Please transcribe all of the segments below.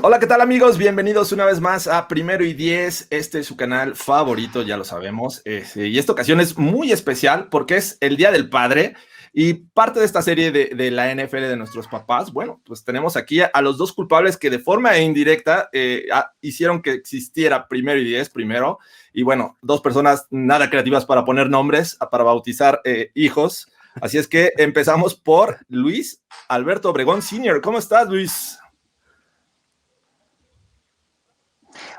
Hola, ¿qué tal amigos? Bienvenidos una vez más a Primero y 10. Este es su canal favorito, ya lo sabemos. Y esta ocasión es muy especial porque es el Día del Padre y parte de esta serie de la NFL de nuestros papás. Bueno, pues tenemos aquí a los dos culpables que de forma indirecta hicieron que existiera Primero y 10 primero. Y bueno, dos personas nada creativas para poner nombres, para bautizar hijos. Así es que empezamos por Luis Alberto Obregón Sr. ¿Cómo estás, Luis?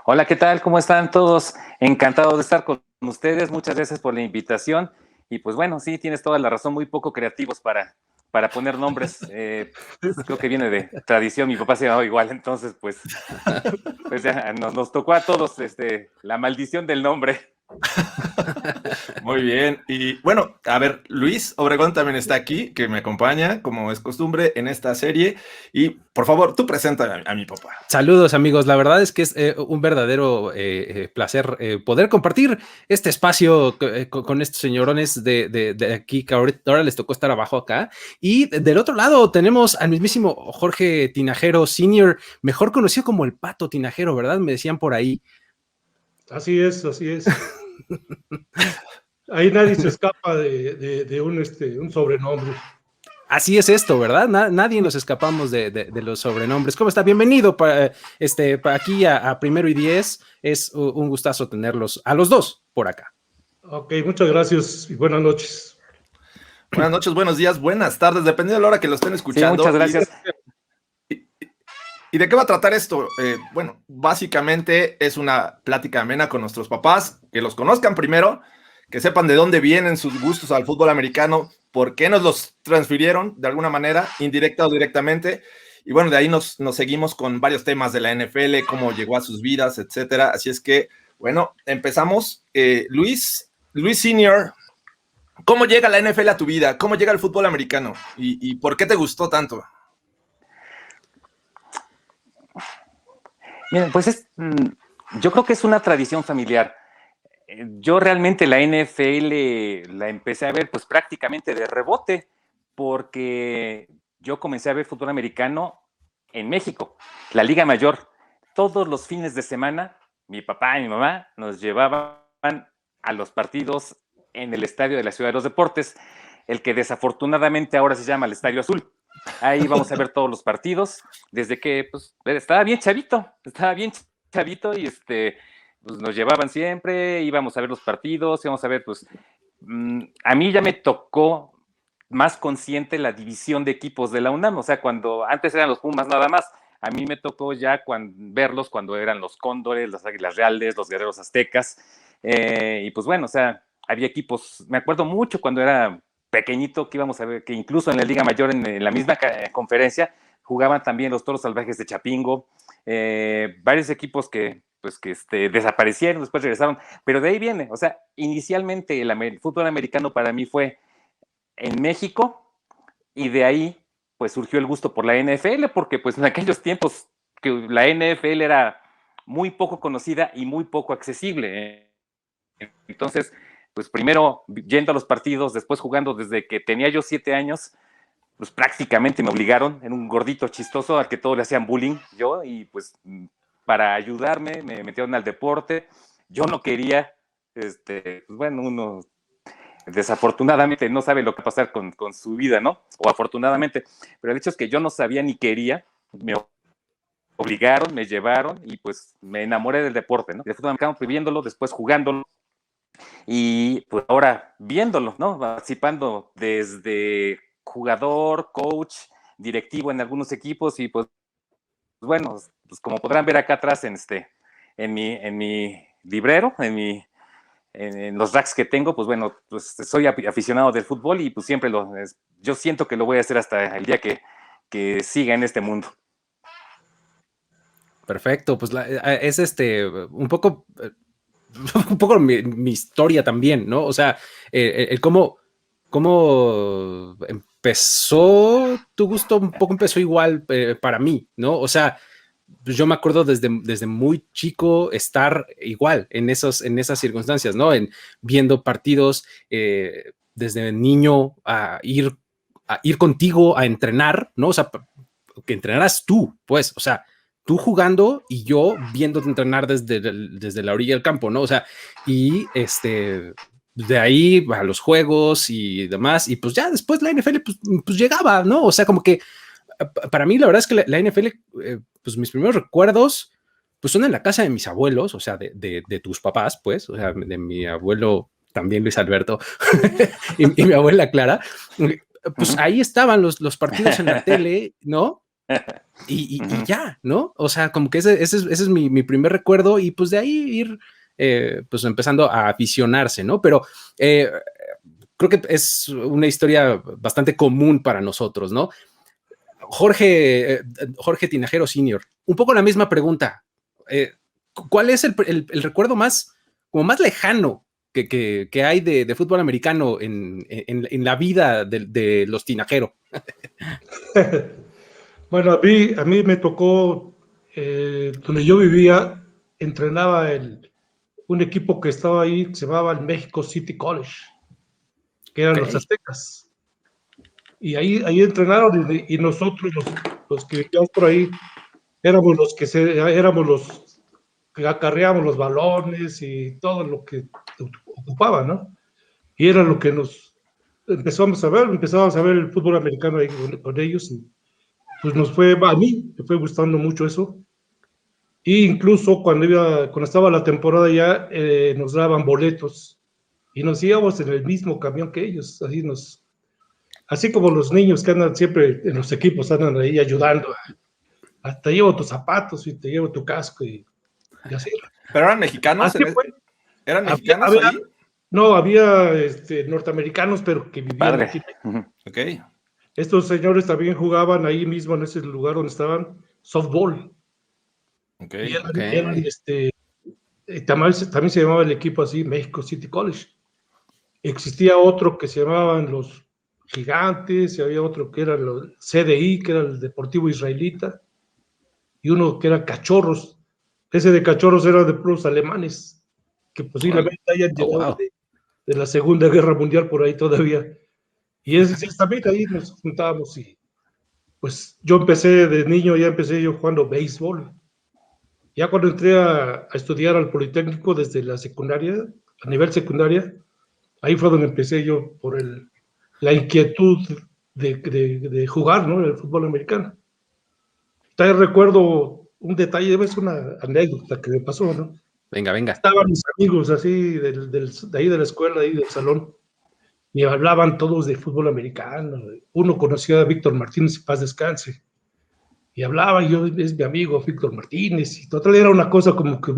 Hola, ¿qué tal? ¿Cómo están todos? Encantado de estar con ustedes. Muchas gracias por la invitación. Y pues bueno, sí, tienes toda la razón, muy poco creativos para poner nombres. Pues creo que viene de tradición, mi papá se llamaba igual, entonces pues ya nos tocó a todos la maldición del nombre. Muy bien. Y bueno, a ver, Luis Obregón también está aquí, que me acompaña, como es costumbre, en esta serie. Y por favor, tú presenta a mi papá. Saludos amigos, la verdad es que es un verdadero placer poder compartir este espacio con estos señorones de aquí que ahora les tocó estar abajo acá. Y del otro lado tenemos al mismísimo Jorge Tinajero Senior, mejor conocido como el Pato Tinajero, ¿verdad? Me decían por ahí. Así es, así es. Ahí nadie se escapa de un sobrenombre. Así es esto, ¿verdad? Nadie nos escapamos de los sobrenombres. ¿Cómo está? Bienvenido para aquí a Primero y 10. Es un gustazo tenerlos a los dos por acá. Ok, muchas gracias y buenas noches. Buenas noches, buenos días, buenas tardes, dependiendo de la hora que lo estén escuchando. Sí, muchas gracias. ¿Y de qué va a tratar esto? Bueno, básicamente es una plática amena con nuestros papás, que los conozcan primero, que sepan de dónde vienen sus gustos al fútbol americano, por qué nos los transfirieron de alguna manera, indirecta o directamente. Y bueno, de ahí nos seguimos con varios temas de la NFL, cómo llegó a sus vidas, etcétera. Así es que, bueno, empezamos. Luis Senior, ¿cómo llega la NFL a tu vida? ¿Cómo llega el fútbol americano? ¿Y por qué te gustó tanto? Miren, pues yo creo que es una tradición familiar. Yo realmente la NFL la empecé a ver pues prácticamente de rebote, porque yo comencé a ver fútbol americano en México, la Liga Mayor. Todos los fines de semana, mi papá y mi mamá nos llevaban a los partidos en el estadio de la Ciudad de los Deportes, el que desafortunadamente ahora se llama el Estadio Azul. Ahí vamos a ver todos los partidos, desde que pues, estaba bien chavito y pues nos llevaban siempre, íbamos a ver los partidos, íbamos a ver, pues, a mí ya me tocó más consciente la división de equipos de la UNAM, o sea, cuando antes eran los Pumas nada más, a mí me tocó ya verlos cuando eran los Cóndores, las Águilas Reales, los Guerreros Aztecas, y pues bueno, o sea, había equipos, me acuerdo mucho cuando era pequeñito que íbamos a ver, que incluso en la Liga Mayor, en la misma conferencia, jugaban también los Toros Salvajes de Chapingo, varios equipos que desaparecieron, después regresaron, pero de ahí viene, o sea, inicialmente el fútbol americano para mí fue en México y de ahí pues surgió el gusto por la NFL, porque pues en aquellos tiempos que la NFL era muy poco conocida y muy poco accesible. Entonces, pues primero yendo a los partidos, después jugando desde que tenía yo 7 años, pues prácticamente me obligaron, en un gordito chistoso al que todos le hacían bullying, yo, y pues para ayudarme me metieron al deporte. Yo no quería, pues bueno, uno desafortunadamente no sabe lo que va a pasar con su vida, ¿no? O afortunadamente, pero el hecho es que yo no sabía ni quería, me obligaron, me llevaron y pues me enamoré del deporte, ¿no? Del fútbol americano, viviéndolo, después jugándolo y pues ahora viéndolo, ¿no? Participando desde jugador, coach, directivo en algunos equipos y pues bueno, pues como podrán ver acá atrás en mi librero, en los racks que tengo, pues bueno, pues soy aficionado del fútbol y pues siempre yo siento que lo voy a hacer hasta el día que siga en este mundo. Perfecto, pues es un poco mi historia también, ¿no? O sea, el cómo empezó tu gusto, un poco empezó igual para mí, ¿no? O sea, yo me acuerdo desde muy chico estar igual en esas circunstancias, ¿no? Viendo partidos, desde niño a ir contigo a entrenar, ¿no? O sea, que entrenaras tú, pues, o sea, tú jugando y yo viéndote entrenar desde la orilla del campo, ¿no? O sea, y de ahí a los juegos y demás, y pues ya después la NFL pues llegaba, ¿no? O sea, como que para mí la verdad es que la NFL, pues mis primeros recuerdos, pues son en la casa de mis abuelos, o sea, de tus papás, pues, o sea, de mi abuelo también Luis Alberto y mi abuela Clara, pues ahí estaban los partidos en la tele, ¿no? Y ya, ¿no? O sea, como que ese es mi primer recuerdo y pues de ahí ir pues empezando a aficionarse, ¿no? Pero creo que es una historia bastante común para nosotros, ¿no? Jorge Tinajero Senior, un poco la misma pregunta. ¿Cuál es el recuerdo más lejano que hay de fútbol americano en la vida de los Tinajero? Bueno, a mí me tocó, donde yo vivía, entrenaba un equipo que estaba ahí, que se llamaba el México City College, que eran los aztecas. Y ahí entrenaron y nosotros, los que vivíamos por ahí, éramos los que acarreábamos los balones y todo lo que ocupaba, ¿no? Y era lo que empezamos a ver el fútbol americano ahí con ellos. Y pues a mí me fue gustando mucho eso. E incluso cuando estaba la temporada ya, nos daban boletos y nos íbamos en el mismo camión que ellos, así como los niños que andan siempre en los equipos, andan ahí ayudando. Te llevo tus zapatos y te llevo tu casco y así. ¿Pero eran mexicanos? ¿Eran mexicanos ahí? No, había norteamericanos, pero que vivían aquí. Ok. Estos señores también jugaban ahí mismo en ese lugar donde estaban softball. Ok. También se llamaba el equipo así, México City College. Existía otro que se llamaban los Gigantes, y había otro que era el CDI, que era el Deportivo Israelita, y uno que era Cachorros. Ese de Cachorros era de puros alemanes, que posiblemente hayan llegado de la Segunda Guerra Mundial por ahí todavía. Y también ahí nos juntábamos y pues yo empecé de niño, yo jugando béisbol. Ya cuando entré a estudiar al Politécnico desde la secundaria, a nivel secundaria, ahí fue donde empecé yo por la inquietud de jugar, ¿no? El fútbol americano. También recuerdo un detalle, es una anécdota que me pasó, ¿no? Venga. Estaban mis amigos así de ahí de la escuela, ahí del salón, y hablaban todos de fútbol americano. Uno conocía a Víctor Martínez, paz descanse, y hablaba, yo, es mi amigo Víctor Martínez, y total era una cosa como que de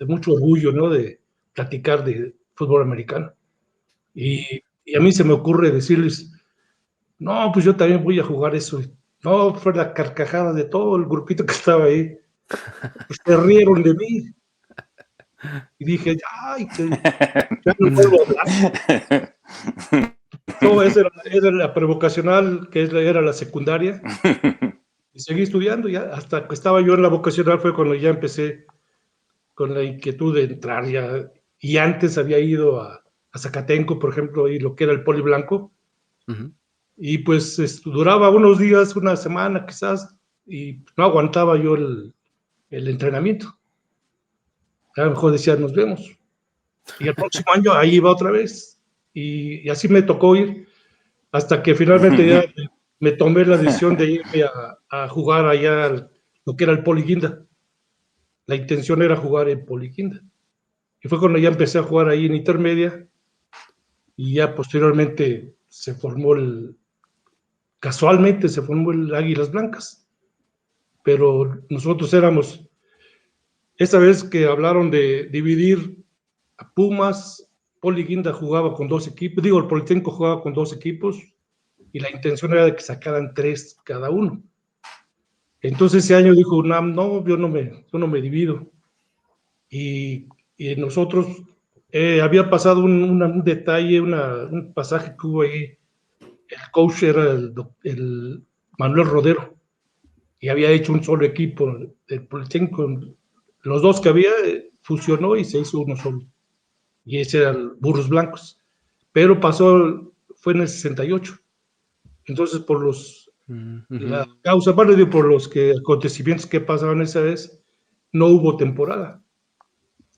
mucho orgullo, ¿no? De platicar de fútbol americano. Y a mí se me ocurre decirles, no, pues yo también voy a jugar eso. No, fue la carcajada de todo el grupito que estaba ahí. Pues se rieron de mí. Y dije, ay, ya no vuelvo a hablar. No, esa era la prevocacional, que era la secundaria. Y seguí estudiando, ya hasta que estaba yo en la vocacional fue cuando ya empecé con la inquietud de entrar ya. Y antes había ido a Zacatenco, por ejemplo, y lo que era el Poli Blanco. Y pues duraba unos días, una semana quizás, y no aguantaba yo el entrenamiento. A lo mejor decía, nos vemos. Y el próximo año ahí iba otra vez. Y así me tocó ir, hasta que finalmente ya me tomé la decisión de irme a jugar allá lo que era el Poli Guinda. La intención era jugar en Poli Guinda. Y fue cuando ya empecé a jugar ahí en intermedia, y ya posteriormente casualmente se formó el Águilas Blancas. Pero nosotros esta vez que hablaron de dividir a Pumas, Poli Guinda jugaba con 2 equipos, el Politécnico jugaba con 2 equipos, y la intención era de que sacaran 3 cada uno. Entonces ese año dijo UNAM, no, yo no me divido. Y nosotros, había pasado un detalle, un pasaje que hubo ahí. El coach era el Manuel Rodero, y había hecho un solo equipo, el Politécnico. Los 2 que había fusionó y se hizo uno solo. Y ese era el Burros Blancos. Pero fue en el 68. Entonces, por los La causa, bueno, digo, por los acontecimientos que pasaban esa vez, no hubo temporada.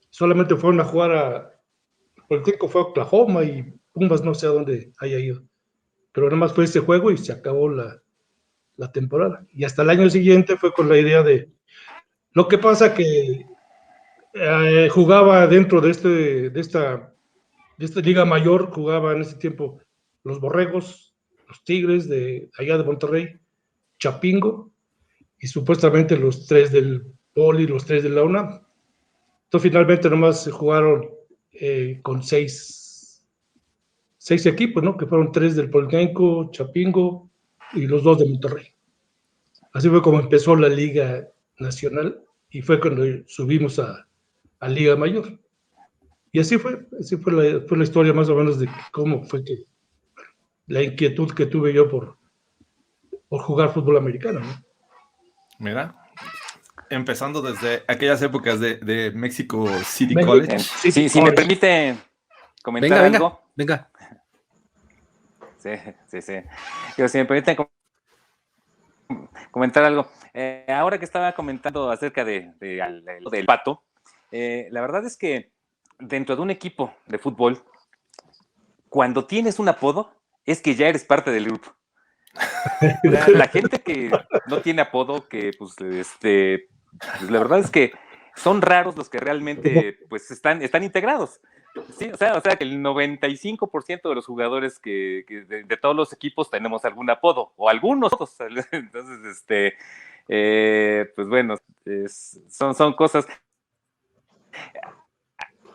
Solamente fueron a jugar el técnico fue a Oklahoma y Pumas no sé a dónde haya ido. Pero nada más fue ese juego y se acabó la temporada. Y hasta el año siguiente fue con la idea de... Lo que pasa que jugaba dentro de esta liga mayor, jugaba en ese tiempo los Borregos, los Tigres de allá de Monterrey, Chapingo y supuestamente los 3 del Poli, los 3 de la UNAM. Entonces finalmente nomás se jugaron con seis equipos, ¿no? Que fueron 3 del Politécnico, Chapingo y los 2 de Monterrey. Así fue como empezó la Liga Nacional y fue cuando subimos a Liga Mayor. Y así fue la historia más o menos de cómo fue que la inquietud que tuve yo por jugar fútbol americano, ¿no? Mira, empezando desde aquellas épocas de Mexico City México. College. Sí, si me permite comentar algo. Venga. Sí. Pero si me permiten comentar algo. Ahora que estaba comentando acerca del Pato, la verdad es que dentro de un equipo de fútbol, cuando tienes un apodo, es que ya eres parte del grupo. La gente que no tiene apodo, que pues la verdad es que son raros los que realmente pues están integrados. Sí, o sea que el 95% de los jugadores de todos los equipos tenemos algún apodo, o algunos. Entonces, pues bueno, son cosas.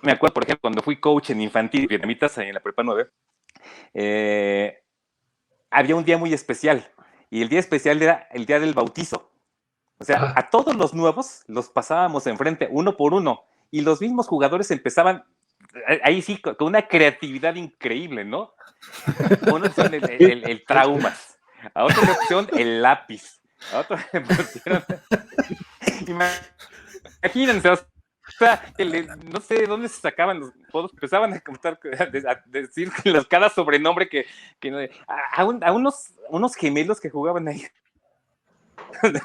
Me acuerdo, por ejemplo, cuando fui coach en infantil, vietnamitas, en la prepa 9, había un día muy especial, y el día especial era el día del bautizo. O sea, a todos los nuevos los pasábamos enfrente uno por uno, y los mismos jugadores empezaban, ahí sí, con una creatividad increíble, ¿no? Una opción el traumas, a otra opción el lápiz, a otra le pusieron... Imagínense, o sea, no sé de dónde se sacaban los podos, empezaban a contar, a decir cada sobrenombre que a unos gemelos que jugaban ahí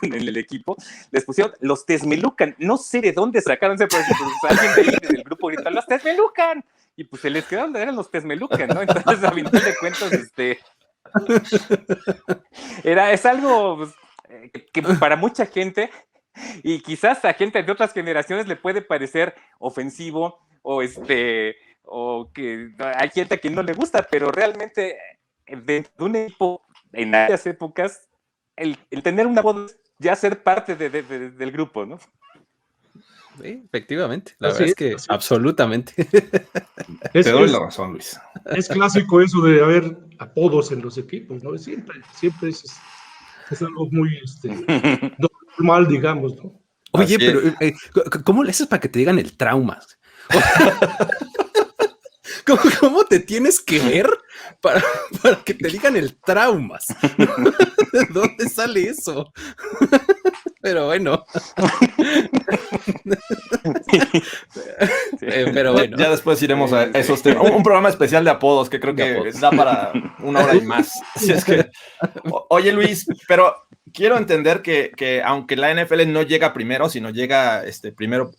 en el equipo, les pusieron los Tesmelucan. No sé de dónde sacaron ese, pues, alguien del grupo gritó, ¡los Tesmelucan! Y pues se les quedaron, eran los Tesmelucan, ¿no? Entonces, a final de cuentas, es algo pues, que para mucha gente, y quizás a gente de otras generaciones le puede parecer ofensivo, o que hay gente que no le gusta, pero realmente dentro de un equipo en aquellas épocas, el tener una voz, ya ser parte del grupo, ¿no? Sí, efectivamente, la verdad es que absolutamente. Te doy la razón, Luis. Es clásico eso de haber apodos en los equipos, ¿no? Siempre es algo muy normal, digamos, ¿no? Oye, pero ¿cómo le haces para que te digan el traumas? ¿Cómo te tienes que ver para que te digan el traumas? ¿De dónde sale eso? Pero bueno. Pero bueno. Ya después iremos a esos temas. Un programa especial de apodos que creo que da para 1 hora y más. Si es que... Oye, Luis, pero quiero entender que aunque la NFL no llega primero, sino llega primero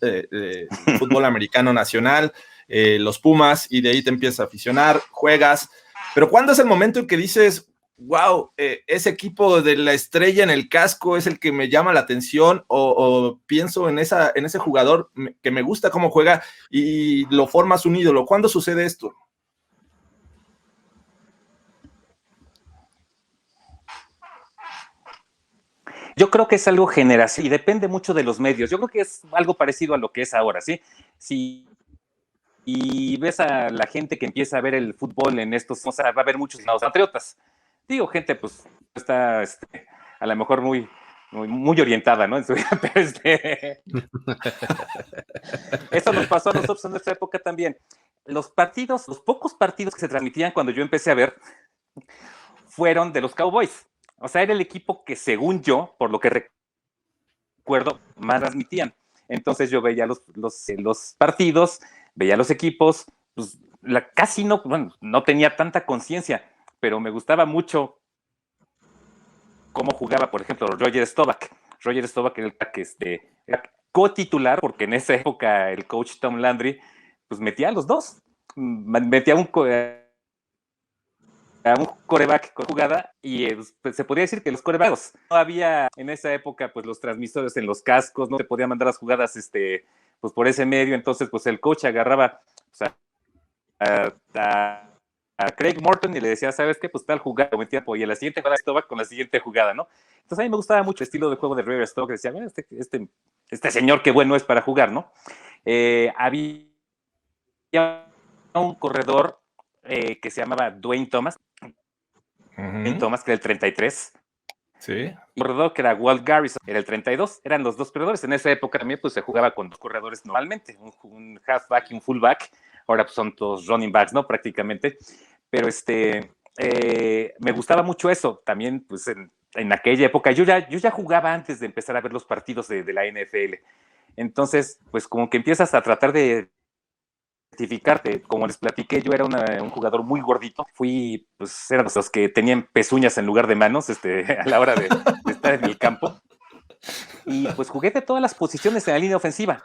fútbol americano nacional, los Pumas, y de ahí te empiezas a aficionar, juegas. Pero ¿cuándo es el momento en que dices, wow, ese equipo de la estrella en el casco es el que me llama la atención, o pienso en ese jugador que me gusta cómo juega y lo formas un ídolo? ¿Cuándo sucede esto? Yo creo que es algo generacional y depende mucho de los medios. Yo creo que es algo parecido a lo que es ahora, ¿sí? Y ves a la gente que empieza a ver el fútbol en estos, o sea, va a haber muchos patriotas. Digo, gente, pues, está a lo mejor muy orientada, ¿no? En su vida, pero eso nos pasó a nosotros en nuestra época también. Los pocos partidos que se transmitían cuando yo empecé a ver, fueron de los Cowboys. O sea, era el equipo que, según yo, por lo que recuerdo, más transmitían. Entonces yo veía los partidos, veía los equipos, pues casi no tenía tanta conciencia, pero me gustaba mucho cómo jugaba, por ejemplo, Roger Staubach. Roger Staubach era el que era co-titular, porque en esa época el coach Tom Landry pues metía a los dos, metía a un quarterback con jugada y pues, se podría decir que los quarterbacks no había en esa época pues los transmisores en los cascos, no se podían mandar las jugadas pues por ese medio, entonces pues el coach agarraba a Craig Morton y le decía, ¿sabes qué? Pues tal jugada, metía y a la siguiente jugada Staubach con la siguiente jugada, ¿no? Entonces a mí me gustaba mucho el estilo de juego de Roger Staubach, decía, bueno, este señor qué bueno es para jugar, ¿no? Había un corredor que se llamaba Dwayne Thomas, Dwayne Thomas, que era el 33. Sí. Y un corredor que era Walt Garrison, era el 32. Eran los dos corredores. En esa época también pues se jugaba con dos corredores normalmente, un halfback y un fullback. Ahora pues son todos running backs, ¿no? Prácticamente. Pero me gustaba mucho eso. También pues en aquella época yo ya jugaba antes de empezar a ver los partidos de la NFL. Entonces pues como que empiezas a tratar de identificarte. Como les platiqué, yo era un jugador muy gordito. Pues eran los que tenían pezuñas en lugar de manos a la hora de estar en el campo. Y pues jugué de todas las posiciones en la línea ofensiva.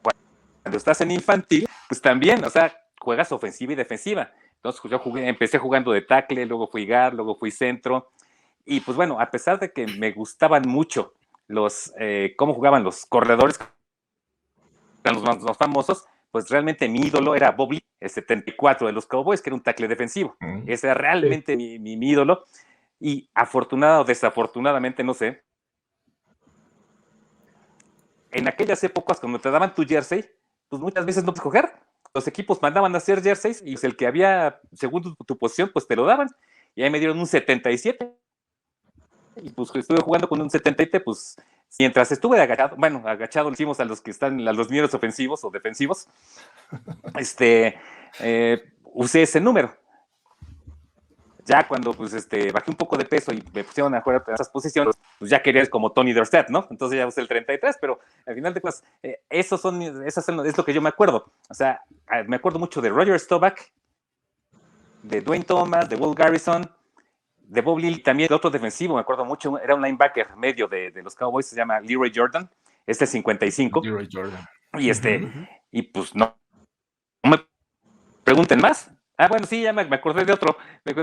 Cuando estás en infantil, pues también, o sea, juegas ofensiva y defensiva. Entonces yo empecé jugando de tackle, luego fui guard, luego fui centro. Y pues bueno, a pesar de que me gustaban mucho cómo jugaban los corredores, eran los más famosos, pues realmente mi ídolo era Bob Lee, el 74 de los Cowboys, que era un tackle defensivo. Ese era realmente mi ídolo. Y afortunado o desafortunadamente, no sé, en aquellas épocas, cuando te daban tu jersey, pues muchas veces no puedes coger. Los equipos mandaban a hacer jerseys y pues el que había, según tu posición, pues te lo daban. Y ahí me dieron un 77. Y pues estuve jugando con un 77, pues mientras estuve agachado le hicimos a los que están a los líderes ofensivos o defensivos, usé ese número. Ya cuando pues bajé un poco de peso y me pusieron a jugar en esas posiciones, pues ya quería como Tony Dorsett, ¿no? Entonces ya usé el 33, pero al final de cuentas, es lo que yo me acuerdo. O sea, me acuerdo mucho de Roger Staubach, de Dwayne Thomas, de Walt Garrison, de Bob Lee, también de otro defensivo, me acuerdo mucho, era un linebacker medio de los Cowboys, se llama Leroy Jordan, 55. Leroy Jordan. Y y pues no me pregunten más. Bueno, sí, ya me acordé de otro,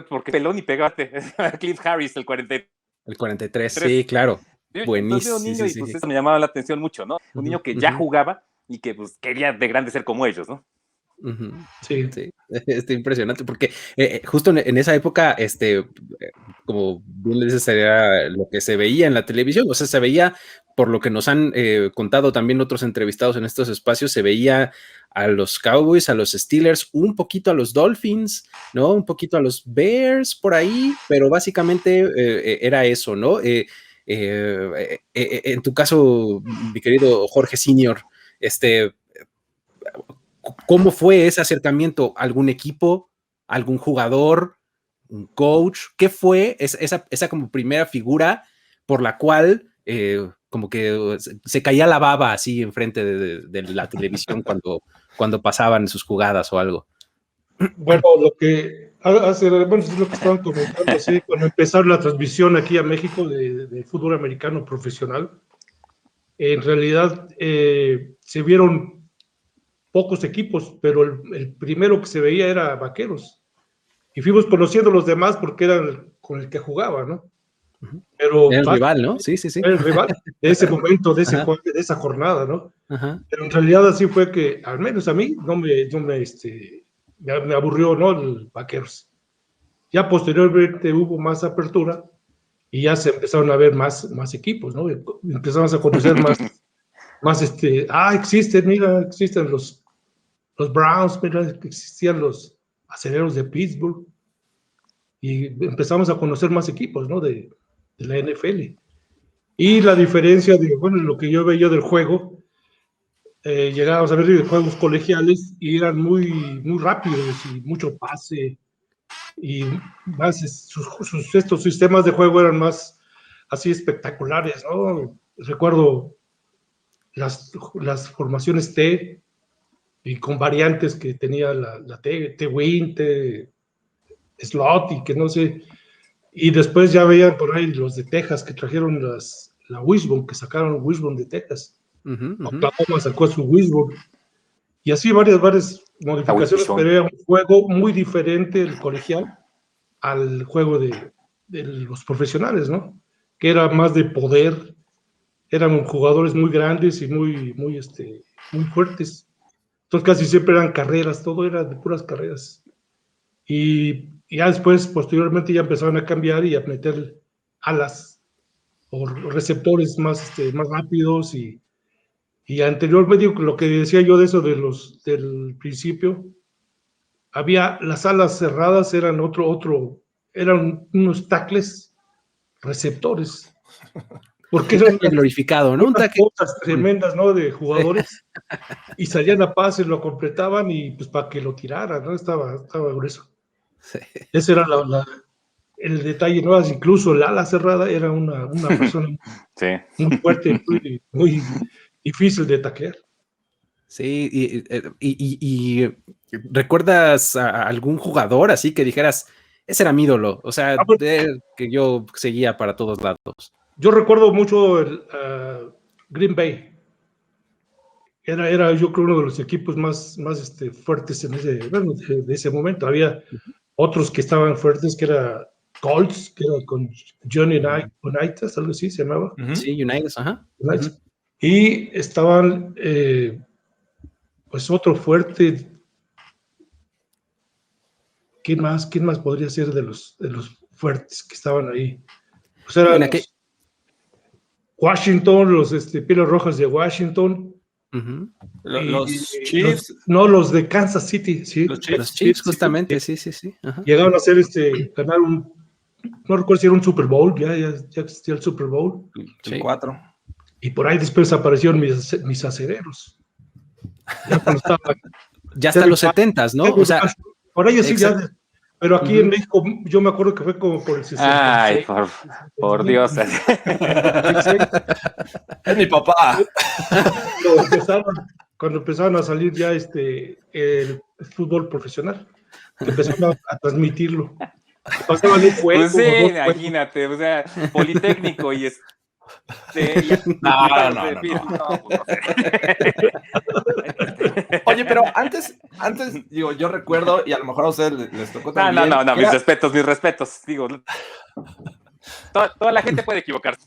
porque pelón y pegate, Cliff Harris, el 43. El 43, sí, claro. Buenísimo. Un niño, y pues eso me llamaba la atención mucho, ¿no? Un niño que ya jugaba y que pues quería de grande ser como ellos, ¿no? Sí, impresionante, porque justo en esa época, como bien les dices, era lo que se veía en la televisión, o sea, se veía, por lo que nos han contado también otros entrevistados en estos espacios, se veía a los Cowboys, a los Steelers, un poquito a los Dolphins, ¿no? Un poquito a los Bears por ahí, pero básicamente era eso, ¿no? En tu caso, mi querido Jorge Senior, ¿cómo fue ese acercamiento? ¿Algún equipo? ¿Algún jugador? ¿Un coach? ¿Qué fue esa como primera figura por la cual como que se caía la baba así enfrente de la televisión cuando pasaban sus jugadas o algo? Bueno, lo que es lo que estaban comentando, sí, cuando empezaron la transmisión aquí a México de fútbol americano profesional, en realidad se vieron pocos equipos, pero el primero que se veía era Vaqueros. Y fuimos conociendo los demás porque era con el que jugaba, ¿no? Pero el rival, ¿no? Sí. Era el rival de ese momento, de esa jornada, ¿no? Ajá. Pero en realidad así fue que, al menos a mí, no me aburrió, ¿no? El Vaqueros. Ya posteriormente hubo más apertura y ya se empezaron a ver más equipos, ¿no? Empezamos a conocer más existen los Browns, mira, existían los Acereros de Pittsburgh, y empezamos a conocer más equipos, ¿no? De la NFL. Y la diferencia lo que yo veía del juego, llegábamos a ver juegos colegiales y eran muy, muy rápidos y mucho pase, y más estos sistemas de juego eran más así espectaculares, ¿no? Recuerdo las formaciones T, y con variantes que tenía la T-Wing, T-Slot, y que no sé, Y después ya veían por ahí los de Texas que trajeron la Wishbone, que sacaron Wishbone de Texas. Oklahoma sacó su Wishbone. Y así varias modificaciones, pero era un juego muy diferente el colegial al juego de los profesionales, ¿no? Que era más de poder, eran jugadores muy grandes y muy fuertes. Entonces casi siempre eran carreras, todo era de puras carreras. Y ya después, posteriormente, ya empezaron a cambiar y a meter alas o receptores más rápidos y anteriormente, lo que decía yo de eso del principio, había las alas cerradas, eran eran unos tackles receptores. Porque eran glorificado, ¿no? Unas cosas tremendas, ¿no? De jugadores. Y salían a pase, lo completaban y pues para que lo tiraran, ¿no? Estaba grueso. Sí. Ese era el detalle, ¿no? Incluso el ala cerrada era una persona muy fuerte, muy difícil de taclear. Sí, y ¿recuerdas a algún jugador así que dijeras, ese era mi ídolo? O sea, que yo seguía para todos lados. Yo recuerdo mucho el Green Bay. Era yo creo uno de los equipos más fuertes de ese momento. Había otros que estaban fuertes, que era Colts, que era con Johnny Unitas, algo así se llamaba. Sí, Unitas, ajá. Y estaban, pues otro fuerte. ¿Quién más podría ser de los fuertes que estaban ahí? Pues eran Washington, los Pieles Rojas de Washington. Los Chiefs. Los de Kansas City, sí. Los Chiefs, justamente, sí. Ajá. Llegaron a hacer ganar no recuerdo si era un Super Bowl, ya existía el Super Bowl. El 4. Y por ahí después aparecieron mis acereros. Ya hasta los 70s, ¿no? O sea, por ahí sí ya. Pero aquí en México, yo me acuerdo que fue como por el 66. Ay, por Dios. Es mi papá. Cuando empezaron a salir ya el fútbol profesional, empezaron a transmitirlo. Pasaban un juego. Pues sí, imagínate, o sea, Politécnico y No. Oye, pero antes, digo, yo recuerdo, y a lo mejor a ustedes les tocó también. No, mis respetos, digo. Toda la gente puede equivocarse.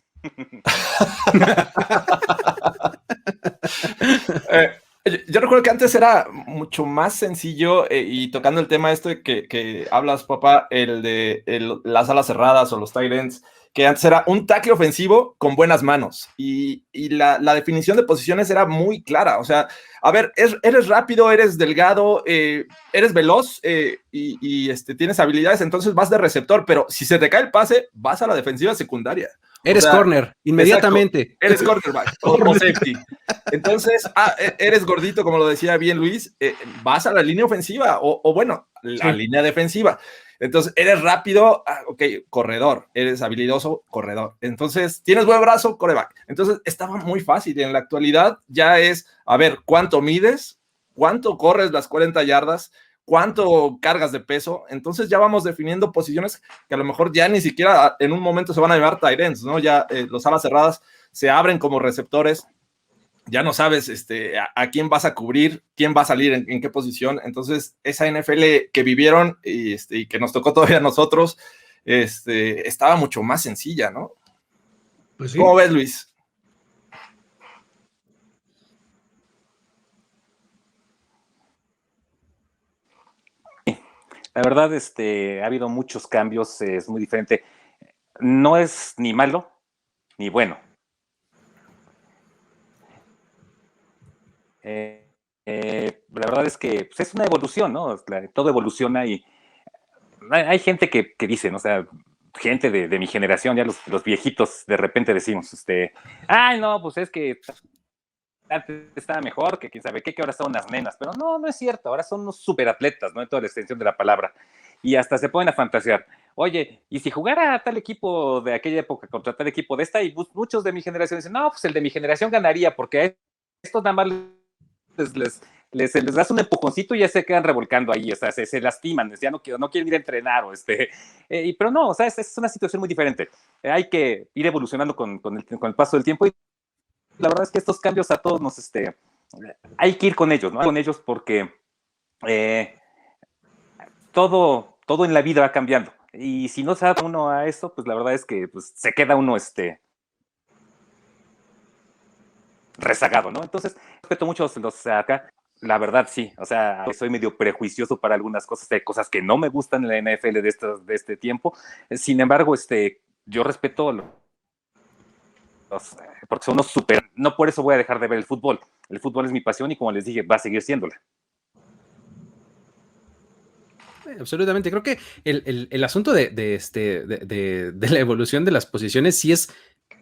Yo recuerdo que antes era mucho más sencillo, y tocando el tema que hablas, papá, el de las alas cerradas o los tight ends, que antes era un tackle ofensivo con buenas manos, y la definición de posiciones era muy clara. O sea, a ver, eres rápido, eres delgado, eres veloz, y tienes habilidades, entonces vas de receptor, pero si se te cae el pase, vas a la defensiva secundaria. Eres corner, inmediatamente. Exacto, eres cornerback o safety. Entonces, eres gordito, como lo decía bien Luis, vas a la línea ofensiva o bueno, la línea defensiva. Entonces, eres rápido, ok, corredor, eres habilidoso, corredor. Entonces, tienes buen brazo, quarterback. Entonces, estaba muy fácil. Y en la actualidad ya es, a ver, ¿cuánto mides? ¿Cuánto corres las 40 yardas? ¿Cuánto cargas de peso? Entonces ya vamos definiendo posiciones que a lo mejor ya ni siquiera en un momento se van a llamar tight ends, ¿no? Ya los alas cerradas se abren como receptores. Ya no sabes a quién vas a cubrir, quién va a salir en qué posición. Entonces, esa NFL que vivieron y que nos tocó todavía a nosotros, estaba mucho más sencilla, ¿no? Pues sí. ¿Cómo ves, Luis? La verdad, ha habido muchos cambios, es muy diferente. No es ni malo ni bueno. La verdad es que pues, es una evolución, ¿no? Todo evoluciona y hay gente que dice, ¿no? O sea, gente de mi generación, ya los viejitos, de repente decimos, ay, no, pues es que antes estaba mejor, que quién sabe qué, que ahora son unas nenas, pero no es cierto, ahora son unos superatletas, ¿no? En toda la extensión de la palabra, y hasta se ponen a fantasear, oye, y si jugara tal equipo de aquella época contra tal equipo de esta, y muchos de mi generación dicen, no, pues el de mi generación ganaría, porque a estos nada más les das un empujoncito y ya se quedan revolcando ahí, o sea, se lastiman, ya no quieren ir a entrenar, pero no, o sea, es una situación muy diferente. Hay que ir evolucionando con el paso del tiempo y la verdad es que estos cambios a todos hay que ir con ellos, ¿no? Con ellos porque todo en la vida va cambiando. Y si no se adapta uno a esto, pues la verdad es que pues, se queda uno rezagado, ¿no? Entonces, respeto mucho los acá. La verdad, sí. O sea, soy medio prejuicioso para algunas cosas. Hay cosas que no me gustan en la NFL de este tiempo. Sin embargo, yo respeto porque son unos súper. No por eso voy a dejar de ver el fútbol. El fútbol es mi pasión y, como les dije, va a seguir siéndola. Absolutamente. Creo que el asunto de la evolución de las posiciones sí es,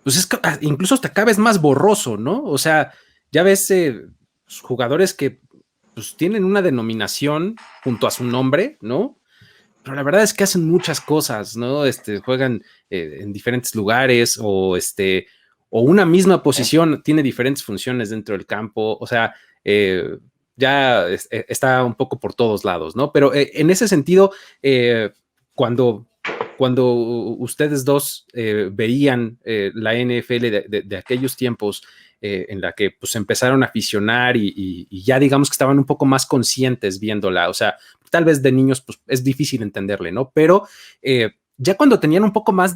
pues es incluso hasta cada vez más borroso, ¿no? O sea, ya ves jugadores que pues tienen una denominación junto a su nombre, ¿no? Pero la verdad es que hacen muchas cosas, ¿no? Juegan en diferentes lugares o una misma posición tiene diferentes funciones dentro del campo. O sea, ya está un poco por todos lados, ¿no? Pero en ese sentido, cuando ustedes dos veían la NFL de aquellos tiempos en la que pues empezaron a aficionar y ya digamos que estaban un poco más conscientes viéndola, o sea, tal vez de niños pues es difícil entenderle, ¿no? Pero ya cuando tenían un poco más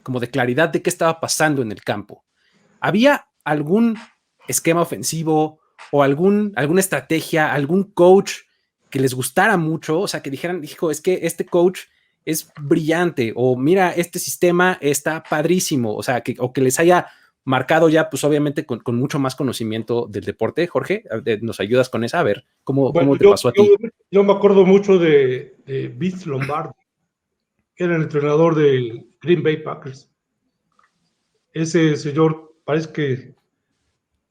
como de claridad de qué estaba pasando en el campo, ¿había algún esquema ofensivo o alguna estrategia, algún coach que les gustara mucho? O sea, que dijeran, hijo, es que este coach es brillante, o mira, este sistema está padrísimo, o sea, que les haya marcado ya, pues obviamente con mucho más conocimiento del deporte. Jorge, ¿nos ayudas con esa? A ver, ¿cómo te pasó a ti? Yo me acuerdo mucho de Vince Lombardi, que era el entrenador del Green Bay Packers. Ese señor parece que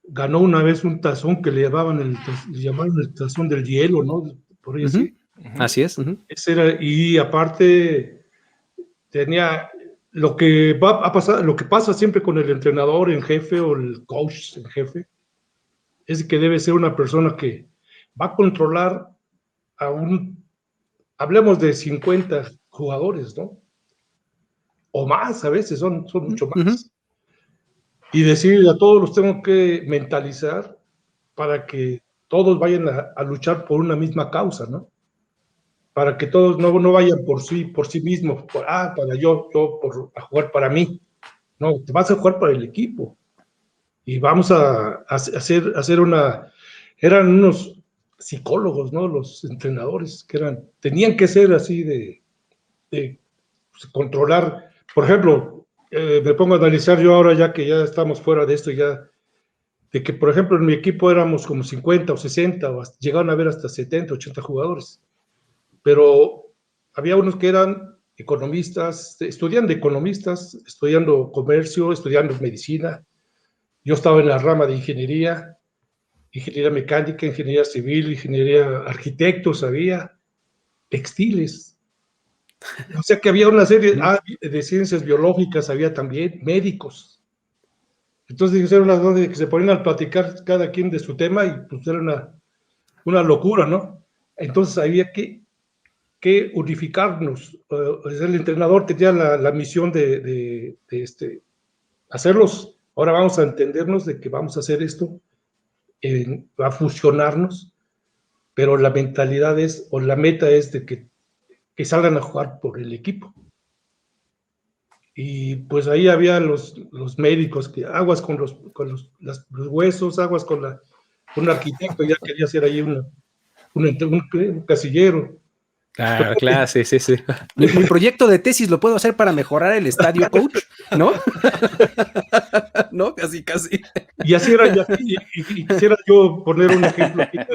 ganó una vez un tazón que le llamaban el tazón del hielo, ¿no? Por ahí así. Así es. Ese era, y aparte tenía lo que va a pasar, lo que pasa siempre con el entrenador en jefe o el coach en jefe, es que debe ser una persona que va a controlar hablemos de 50 jugadores, ¿no? O más, a veces son mucho más. Y decir, a todos los tengo que mentalizar para que todos vayan a luchar por una misma causa, ¿no? Para que todos no vayan por sí mismos, para yo a jugar para mí. No, te vas a jugar para el equipo. Y vamos a hacer eran unos psicólogos, ¿no? Los entrenadores que tenían que ser así de controlar. Por ejemplo, me pongo a analizar yo ahora, ya que ya estamos fuera de esto, ya de que, por ejemplo, en mi equipo éramos como 50 o 60, o llegaron a haber hasta 70, 80 jugadores. Pero había unos que eran economistas, estudiando comercio, estudiando medicina. Yo estaba en la rama de ingeniería mecánica, ingeniería civil, ingeniería arquitectos, había textiles. O sea que había una serie de ciencias biológicas, había también médicos. Entonces era una donde que se ponían a platicar cada quien de su tema y pues era una locura, ¿no? Entonces había que unificarnos. El entrenador tenía la misión de hacerlos. Ahora vamos a entendernos de que vamos a hacer esto, a fusionarnos, pero la mentalidad la meta es de que salgan a jugar por el equipo. Y pues ahí había los médicos que aguas con los huesos, aguas con un arquitecto, ya quería hacer ahí un casillero. Claro, sí. Mi proyecto de tesis lo puedo hacer para mejorar el estadio, coach, ¿no? ¿No? Casi. Y así era, y quisiera yo poner un ejemplo aquí de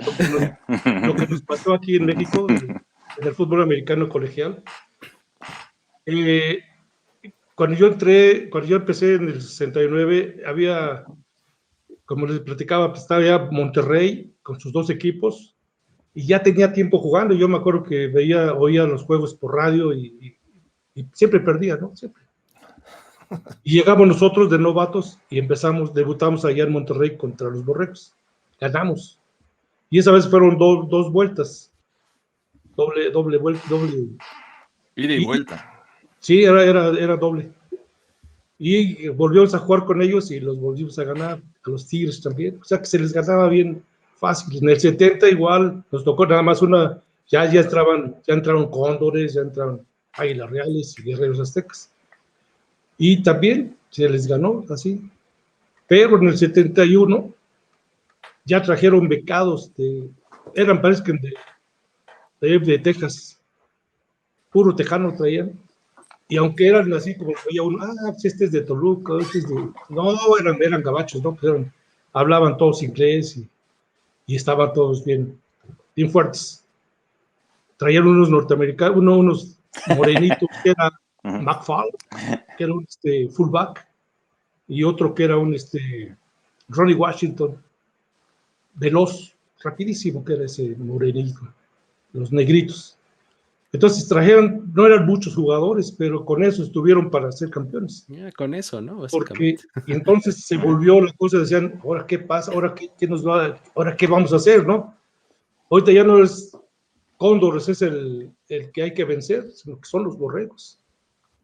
lo que nos pasó aquí en México, en el fútbol americano colegial. Cuando yo empecé en el 69, había, como les platicaba, pues estaba ya Monterrey con sus 2 equipos, y ya tenía tiempo jugando. Yo me acuerdo que oía los juegos por radio y siempre perdía, ¿no? Siempre. Y llegamos nosotros de novatos y debutamos allá en Monterrey contra los Borregos. Ganamos. Y esa vez fueron dos vueltas, doble vuelta, Ida y vuelta. Sí, era doble. Y volvimos a jugar con ellos y los volvimos a ganar, a los Tigres también. O sea que se les ganaba bien fácil. En el 70 igual nos tocó nada más ya entraron Cóndores, ya entraron Águilas Reales y Guerreros Aztecas. Y también se les ganó así. Pero en el 71 ya trajeron becados parece que de Texas. Puro tejano traían. Y aunque eran así como veía uno, pues este es de Toluca, este es de... No, eran gabachos, ¿no? Pues hablaban todos inglés y estaban todos bien fuertes. Traían unos norteamericanos, unos morenitos, que era McFall, que era un fullback, y otro que era un Ronnie Washington, veloz, rapidísimo, que era ese morenito, los negritos. Entonces trajeron, no eran muchos jugadores, pero con eso estuvieron para ser campeones. Con eso, ¿no? Porque y entonces se volvió la cosa, decían, ¿ahora qué pasa? ¿Ahora ahora qué vamos a hacer, no? Ahorita ya no es Cóndores, es el que hay que vencer, sino que son los Borregos.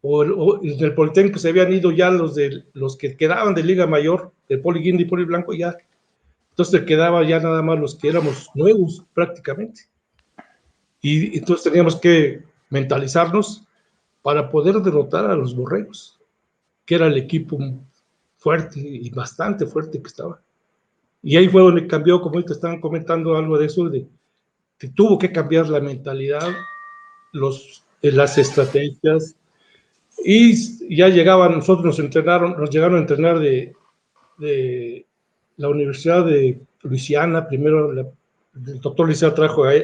O en el Politécnico se habían ido ya los que quedaban de Liga Mayor, de Poli Guindy y Poli Blanco, ya. Entonces quedaba ya nada más los que éramos nuevos prácticamente. Y entonces teníamos que mentalizarnos para poder derrotar a los Borregos, que era el equipo fuerte y bastante fuerte que estaba. Y ahí fue donde cambió, como ahorita estaban comentando algo de eso, de que tuvo que cambiar la mentalidad, las estrategias, y ya llegaban, nos llegaron a entrenar de la Universidad de Luisiana. Primero el doctor Licea trajo a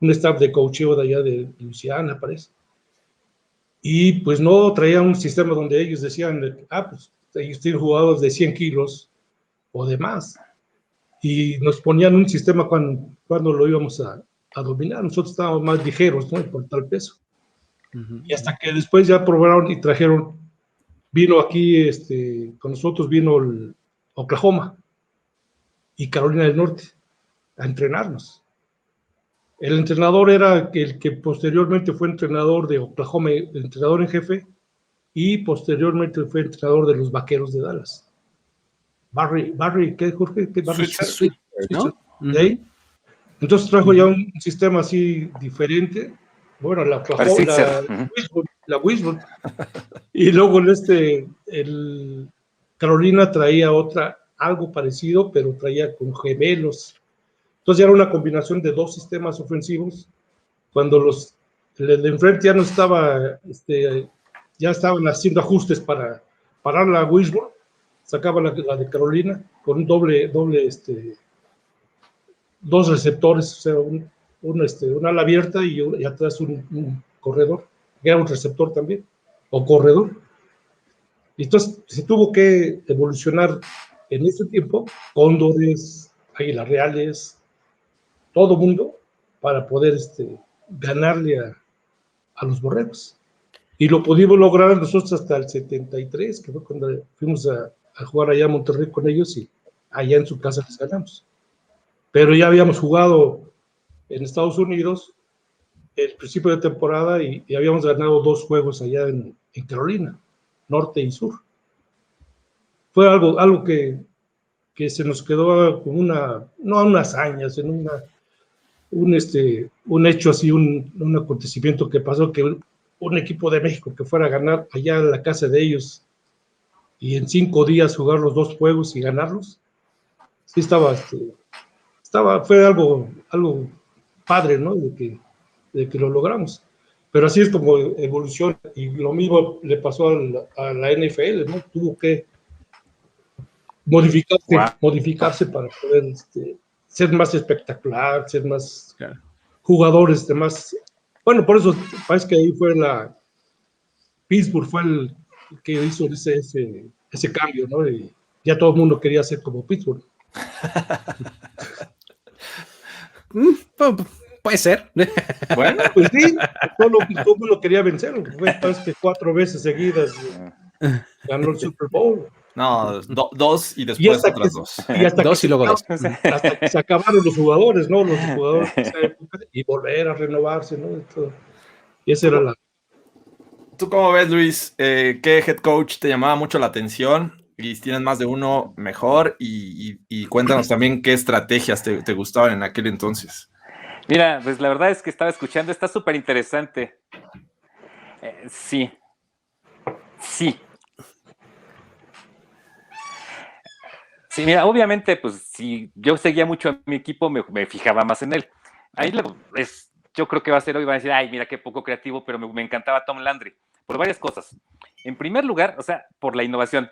un staff de coaching de allá de Luisiana, parece. Y pues no traía un sistema donde ellos decían, pues ellos tienen jugadores de 100 kilos o de más. Y nos ponían un sistema cuando lo íbamos a dominar. Nosotros estábamos más ligeros, ¿no? Por tal peso. Y hasta que después ya probaron y trajeron, vino aquí, con nosotros vino el Oklahoma y Carolina del Norte a entrenarnos. El entrenador era el que posteriormente fue entrenador de Oklahoma, entrenador en jefe, y posteriormente fue entrenador de los Vaqueros de Dallas. Barry, ¿qué, Jorge? ¿Qué Barry? Switzer, ¿no? ¿De ahí? Entonces trajo ya un sistema así diferente. Bueno, la Wishbone. Y luego el Carolina traía algo parecido, pero traía con gemelos. Entonces ya era una combinación de dos sistemas ofensivos. Cuando el de enfrente ya no estaba, ya estaban haciendo ajustes para parar la Wishbone, sacaba la de Carolina con un doble dos receptores, o sea, una ala abierta y atrás un corredor, que era un receptor también, o corredor. Y entonces se tuvo que evolucionar en este tiempo, Cóndores, Águilas Reales, todo mundo, para poder ganarle a los Borregos. Y lo pudimos lograr nosotros hasta el 73, que fue cuando fuimos a jugar allá a Monterrey con ellos y allá en su casa les ganamos. Pero ya habíamos jugado en Estados Unidos el principio de temporada y habíamos ganado 2 juegos allá en Carolina, norte y sur. Fue algo que se nos quedó como no una hazaña, sino un hecho así, un acontecimiento que pasó, que un equipo de México que fuera a ganar allá en la casa de ellos y en 5 días jugar los 2 juegos y ganarlos. Sí fue algo padre, ¿no? De que lo logramos. Pero así es como evoluciona, y lo mismo le pasó a la NFL, ¿no? Tuvo que modificarse para poder ser más espectacular, ser más jugadores de más. Bueno, por eso parece que ahí fue Pittsburgh fue el que hizo ese cambio, ¿no? Y ya todo el mundo quería ser como Pittsburgh. Puede ser. Bueno, pues sí, todo el mundo quería vencer. Parece que 4 veces seguidas ganó el Super Bowl. No, dos y Y después hasta otras que, dos. y hasta Dos que y luego dos. hasta que se acabaron los jugadores, ¿no? Los jugadores de esa época, y volver a renovarse, ¿no? Y esa era la... ¿Tú cómo ves, Luis? ¿Qué head coach te llamaba mucho la atención? Y si tienes más de uno, mejor. Y cuéntanos también qué estrategias te gustaban en aquel entonces. Mira, pues la verdad es que estaba escuchando, está súper interesante. Sí, sí. Sí, mira, obviamente, pues si yo seguía mucho a mi equipo, me fijaba más en él. Ahí yo creo que va a ser hoy, va a decir, ay, mira qué poco creativo, pero me encantaba Tom Landry, por varias cosas. En primer lugar, o sea, por la innovación.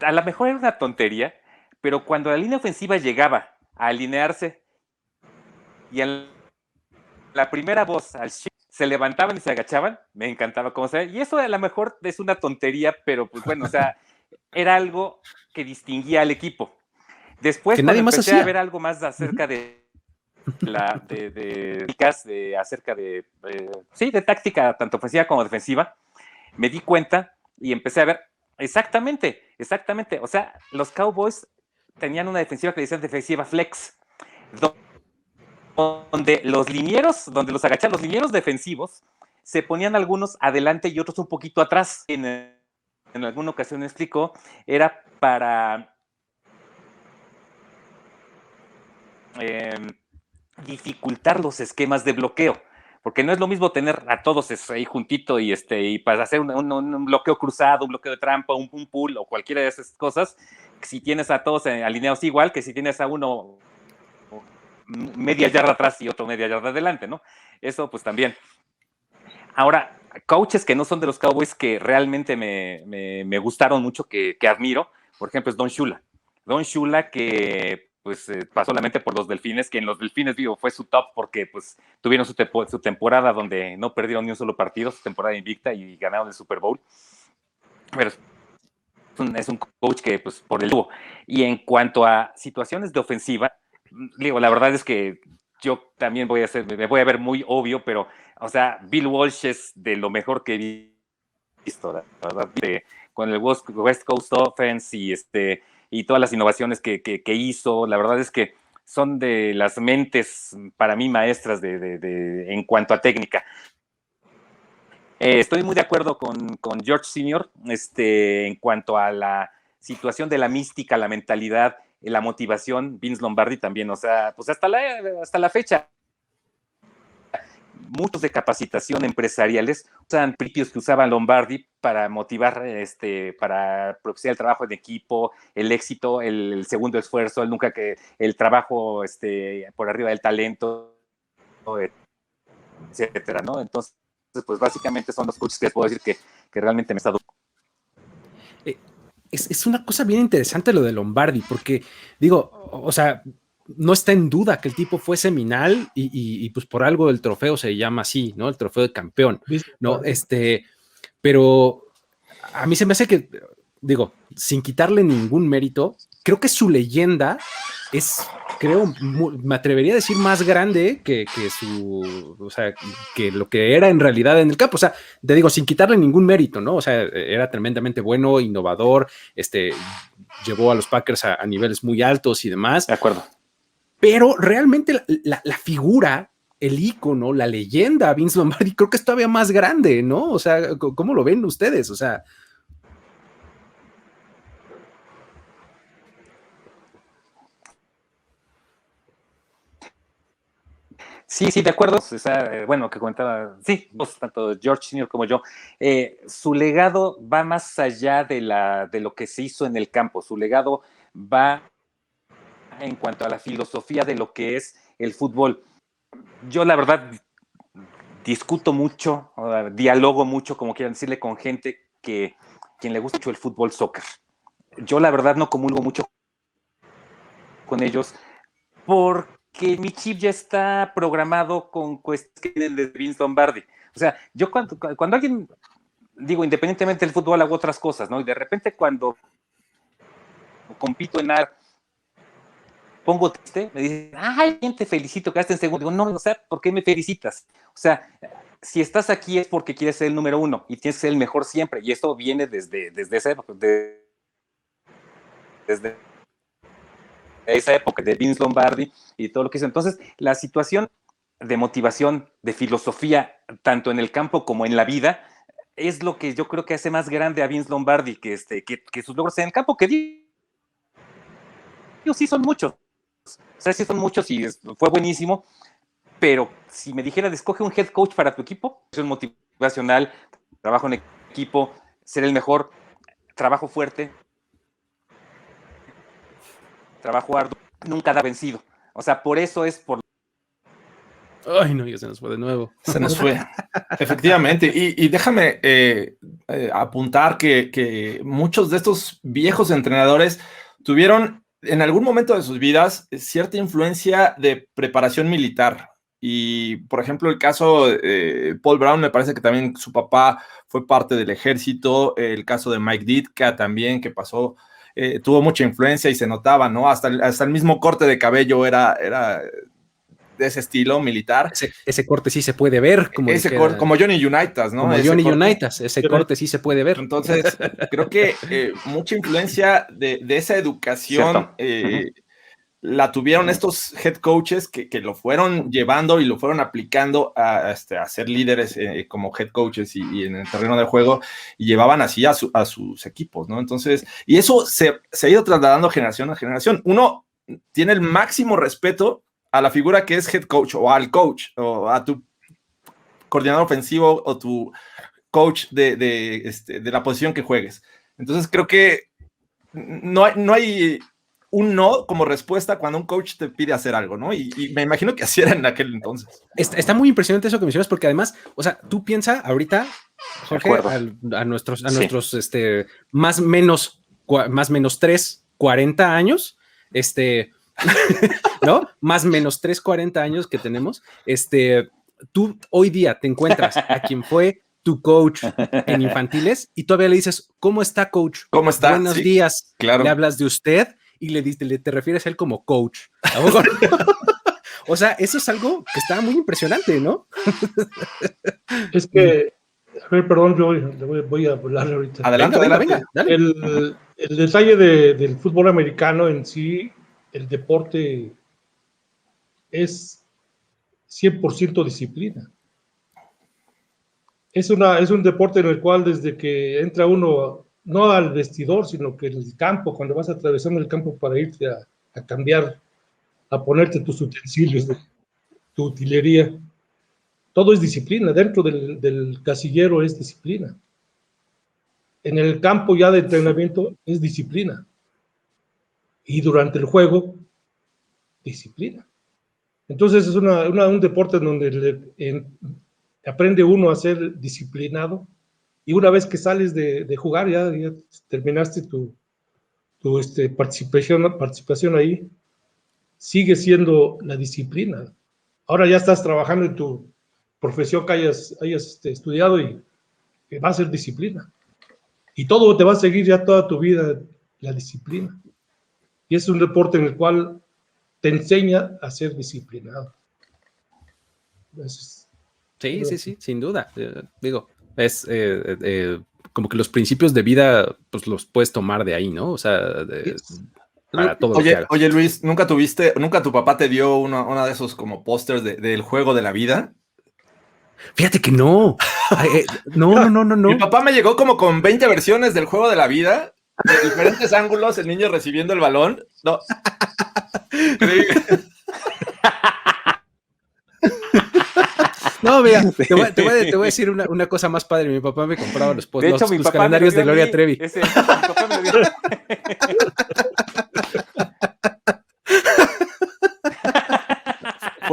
A lo mejor era una tontería, pero cuando la línea ofensiva llegaba a alinearse y a la primera voz al se levantaban y se agachaban, me encantaba cómo se ve. Y eso a lo mejor es una tontería, pero pues bueno, o sea, era algo que distinguía al equipo. Después, Que cuando nadie más empecé a hacía. ver algo más acerca de acerca de sí, de táctica tanto ofensiva como defensiva, me di cuenta y empecé a ver exactamente, o sea, los Cowboys tenían una defensiva que le decían defensiva flex, donde los agachaban, los linieros defensivos, se ponían algunos adelante y otros un poquito atrás. En alguna ocasión me explicó, era para dificultar los esquemas de bloqueo, porque no es lo mismo tener a todos ahí juntito y para hacer un bloqueo cruzado, un bloqueo de trampa, un pull o cualquiera de esas cosas, si tienes a todos alineados igual que si tienes a uno media yarda atrás y otro media yarda adelante, ¿no? Eso pues también. Ahora, coaches que no son de los Cowboys que realmente me gustaron mucho, que admiro, por ejemplo, es Don Shula. Don Shula que pues pasó solamente por los Delfines, que en los Delfines vivo fue su top porque pues tuvieron su temporada donde no perdieron ni un solo partido, su temporada invicta y ganaron el Super Bowl. Pero es un coach que pues por el tubo. Y en cuanto a situaciones de ofensiva, digo, la verdad es que yo también me voy a ver muy obvio, pero, o sea, Bill Walsh es de lo mejor que he visto, la verdad, con el West Coast Offense y todas las innovaciones que hizo, la verdad es que son de las mentes, para mí, maestras en cuanto a técnica. Estoy muy de acuerdo con George Senior en cuanto a la situación de la mística, la mentalidad, la motivación. Vince Lombardi también, o sea, pues hasta la fecha, muchos de capacitación empresariales usan principios que usaba Lombardi para motivar, para propiciar el trabajo en equipo, el éxito, el segundo esfuerzo, el trabajo por arriba del talento, etcétera, ¿no? Entonces, pues básicamente son los coaches que les puedo decir que realmente me está dando. Es una cosa bien interesante lo de Lombardi, porque digo, o sea, no está en duda que el tipo fue seminal y pues por algo el trofeo se llama así, ¿no? El trofeo de campeón, ¿no? Pero a mí se me hace que, digo, sin quitarle ningún mérito, creo que su leyenda es, me atrevería a decir más grande que o sea, que lo que era en realidad en el campo. O sea, te digo, sin quitarle ningún mérito, ¿no? O sea, era tremendamente bueno, innovador, llevó a los Packers a niveles muy altos y demás. De acuerdo. Pero realmente la figura, el ícono, la leyenda Vince Lombardi, creo que es todavía más grande, ¿no? O sea, ¿cómo lo ven ustedes? O sea, sí, de acuerdo. O sea, bueno, que comentaba, sí, tanto George Senior como yo, su legado va más allá de lo que se hizo en el campo. Su legado va en cuanto a la filosofía de lo que es el fútbol. Yo, la verdad, discuto mucho, dialogo mucho, como quieran decirle, con gente quien le gusta mucho el fútbol soccer. Yo, la verdad, no comulgo mucho con ellos porque mi chip ya está programado con cuestiones de Vince Lombardi. O sea, yo cuando alguien, digo, independientemente del fútbol, hago otras cosas, ¿no? Y de repente cuando compito en algo, pongo triste, me dicen, ay, bien, te felicito, quedaste en segundo. Digo, no, o sea, ¿por qué me felicitas? O sea, si estás aquí es porque quieres ser el número uno y tienes que ser el mejor siempre. Y esto viene desde esa época, desde esa época de Vince Lombardi y todo lo que hizo. Entonces, la situación de motivación, de filosofía, tanto en el campo como en la vida, es lo que yo creo que hace más grande a Vince Lombardi, que sus logros en el campo, que digo, sí son muchos. O sea, sí son muchos y fue buenísimo, pero si me dijeran, escoge un head coach para tu equipo, es motivacional, trabajo en equipo, ser el mejor, trabajo fuerte, trabajo arduo, nunca da vencido. O sea, por eso es por... Ay, no, ya se nos fue de nuevo. Se nos fue, efectivamente. Y déjame apuntar que muchos de estos viejos entrenadores tuvieron en algún momento de sus vidas cierta influencia de preparación militar. Y, por ejemplo, el caso de Paul Brown, me parece que también su papá fue parte del ejército. El caso de Mike Ditka también, que pasó, tuvo mucha influencia y se notaba, ¿no? Hasta el mismo corte de cabello era de ese estilo militar. Ese corte sí se puede ver. Como Johnny Unitas, ¿no? Como ese Johnny corte. Unitas, ese corte sí se puede ver. Entonces, creo que mucha influencia de esa educación la tuvieron estos head coaches que lo fueron llevando y lo fueron aplicando a ser líderes como head coaches y en el terreno de juego, y llevaban así a sus equipos, ¿no? Entonces, y eso se ha ido trasladando generación a generación. Uno tiene el máximo respeto a la figura que es head coach, o al coach, o a tu coordinador ofensivo, o tu coach de la posición que juegues. Entonces creo que no hay un no como respuesta cuando un coach te pide hacer algo, ¿no? Y me imagino que así era en aquel entonces. Está muy impresionante eso que mencionas, porque además, o sea, tú piensas ahorita, Jorge, a nuestros más menos 3, 40 años, ¿no? Más menos 3, 40 años que tenemos, tú hoy día te encuentras a quien fue tu coach en infantiles y todavía le dices, ¿cómo está, coach? ¿Cómo está? Buenos días. Claro. Le hablas de usted y te refieres a él como coach. O sea, eso es algo que está muy impresionante, ¿no? Es que, a ver, perdón, yo voy a hablar ahorita. Adelante. Venga, dale. El detalle del fútbol americano en sí, el deporte es 100% disciplina. Es un deporte en el cual desde que entra uno, no al vestidor, sino que en el campo, cuando vas atravesando el campo para irte a cambiar, a ponerte tus utensilios, tu utilería, todo es disciplina. Dentro del casillero es disciplina. En el campo ya de entrenamiento es disciplina. Y durante el juego, disciplina. Entonces es un deporte en donde aprende uno a ser disciplinado, y una vez que sales de jugar, ya terminaste tu participación ahí, sigue siendo la disciplina. Ahora ya estás trabajando en tu profesión que hayas estudiado, y va a ser disciplina. Y todo te va a seguir ya toda tu vida, la disciplina. Y es un deporte en el cual te enseña a ser disciplinado. Entonces, Sí, sin duda. Digo, es como que los principios de vida, pues los puedes tomar de ahí, ¿no? O sea, para todo lo que hagas. Oye, Luis, ¿nunca tu papá te dio una de esos como pósters del juego de la vida? Fíjate que no. No. Mi papá me llegó como con 20 versiones del juego de la vida, de diferentes ángulos, el niño recibiendo el balón. No. No, mira, te voy a decir una cosa más padre. Mi papá me compraba los calendarios de Gloria Trevi. Mi papá me lo dio.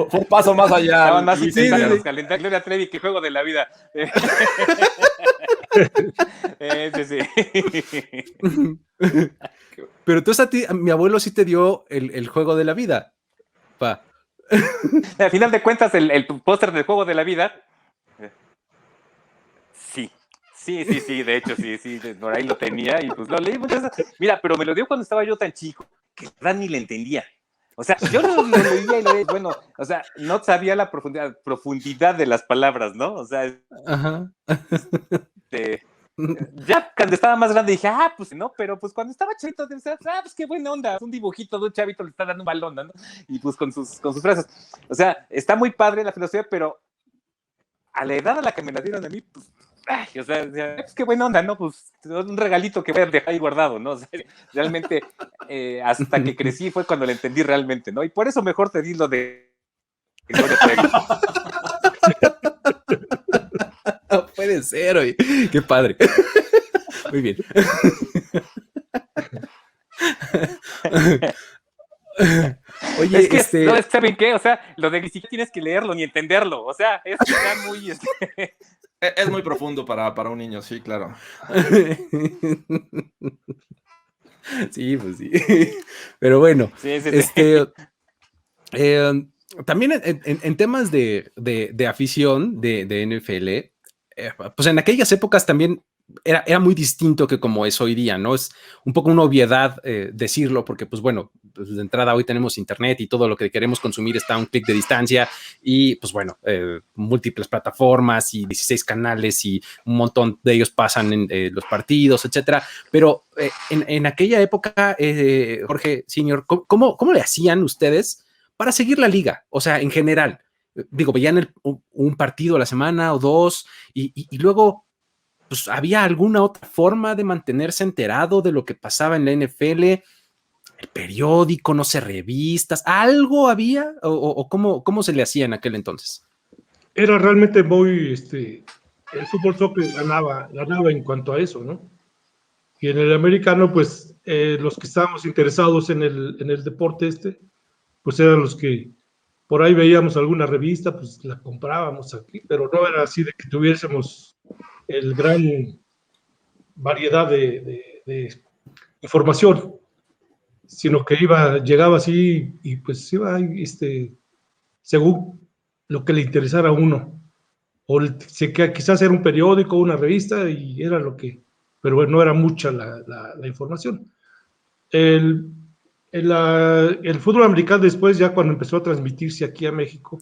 Fue un paso más allá. Estaban más interesantes los calendarios de Gloria Trevi que Juego de la Vida. Sí. Pero entonces a mi abuelo sí te dio el Juego de la Vida. Pa. Al final de cuentas, el póster del Juego de la Vida. Sí, de hecho, sí, por ahí lo tenía y pues lo leí muchas veces. Mira, pero me lo dio cuando estaba yo tan chico, que la verdad ni le entendía. O sea, yo lo leía y lo leía, bueno, o sea, no sabía la profundidad de las palabras, ¿no? O sea, ajá. Ya cuando estaba más grande dije, pues no, pero pues cuando estaba chavito, decía, pues qué buena onda, un dibujito de un chavito le está dando un balón, ¿no? Y pues con sus frases. O sea, está muy padre la filosofía, pero a la edad a la que me la dieron a mí, pues, o sea, pues qué buena onda, ¿no? Pues un regalito que voy a dejar ahí guardado, ¿no? O sea, realmente, hasta que crecí fue cuando lo entendí realmente, ¿no? Y por eso mejor te di lo de Gloria Trevi. No puede ser, oye. Qué padre. Muy bien. Oye, es que no, ¿saben qué? O sea, lo de ni siquiera tienes que leerlo ni entenderlo. O sea, es muy... Es muy profundo para un niño, sí, claro. Sí, pues sí. Pero bueno, sí. También en temas de afición de NFL, pues en aquellas épocas también era muy distinto que como es hoy día, ¿no? Es un poco una obviedad decirlo, porque pues bueno, pues de entrada hoy tenemos internet y todo lo que queremos consumir está a un clic de distancia y pues bueno, múltiples plataformas y 16 canales y un montón de ellos pasan en los partidos, etcétera. Pero en aquella época, Jorge Senior, ¿cómo le hacían ustedes para seguir la liga? O sea, en general, digo, veían un partido a la semana o dos y luego, pues, ¿había alguna otra forma de mantenerse enterado de lo que pasaba en la NFL? ¿El periódico, no sé, revistas? ¿Algo había? ¿O cómo se le hacía en aquel entonces? Era realmente muy, el fútbol soccer ganaba en cuanto a eso, ¿no? Y en el americano, pues, los que estábamos interesados en el deporte pues eran los que por ahí veíamos alguna revista, pues la comprábamos aquí, pero no era así de que tuviésemos el gran variedad de información, sino que llegaba así y pues iba según lo que le interesara a uno. O quizás era un periódico, una revista y era lo que, pero bueno, no era mucha la información. El fútbol americano después, ya cuando empezó a transmitirse aquí a México,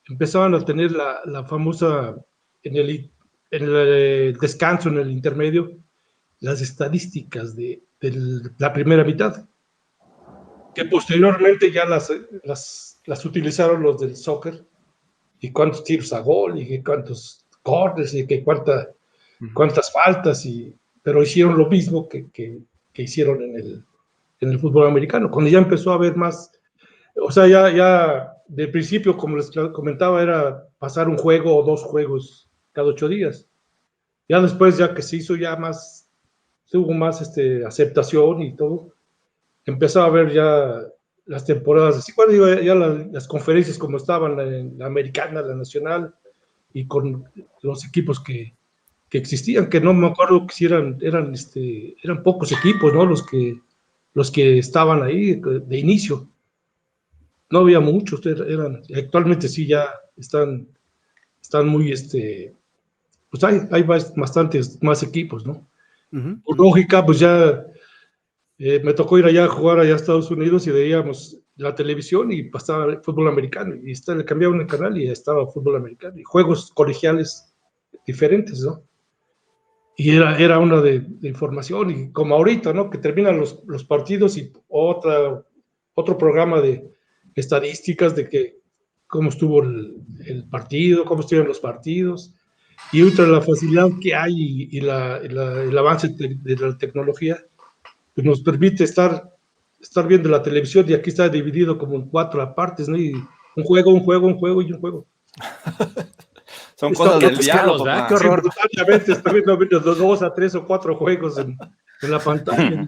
empezaban a tener la famosa, en el descanso, en el intermedio, las estadísticas de la primera mitad, que posteriormente ya las utilizaron los del soccer, y cuántos tiros a gol, y cuántos cortes, y que cuántas faltas, pero hicieron lo mismo que hicieron en el fútbol americano, cuando ya empezó a haber más, o sea, ya de principio, como les comentaba, era pasar un juego o dos juegos cada 8 días. Ya después, ya que se hizo ya más, hubo más aceptación y todo, empezó a ver ya las temporadas, así cuando ya las conferencias como estaban, la americana, la nacional, y con los equipos que existían, que no me acuerdo que si eran pocos equipos, ¿no? Los que estaban ahí de inicio. No había muchos, actualmente sí ya están muy, pues hay bastantes más equipos, ¿no? Por lógica, pues ya me tocó ir allá a jugar allá a Estados Unidos y veíamos la televisión y pasaba el fútbol americano y le cambiaban el canal y estaba fútbol americano y juegos colegiales diferentes, ¿no? Y era una de información y como ahorita, ¿no? Que terminan los partidos y otro programa de estadísticas de cómo estuvo el partido, cómo estuvieron los partidos y otra la facilidad que hay y el avance de la tecnología pues nos permite estar viendo la televisión y aquí está dividido como en 4 partes, ¿no? Y un juego y un juego. Son cosas del diablo, ¿verdad? papá. Qué horror. Sí, está viendo 2 a 3 o 4 juegos en la pantalla.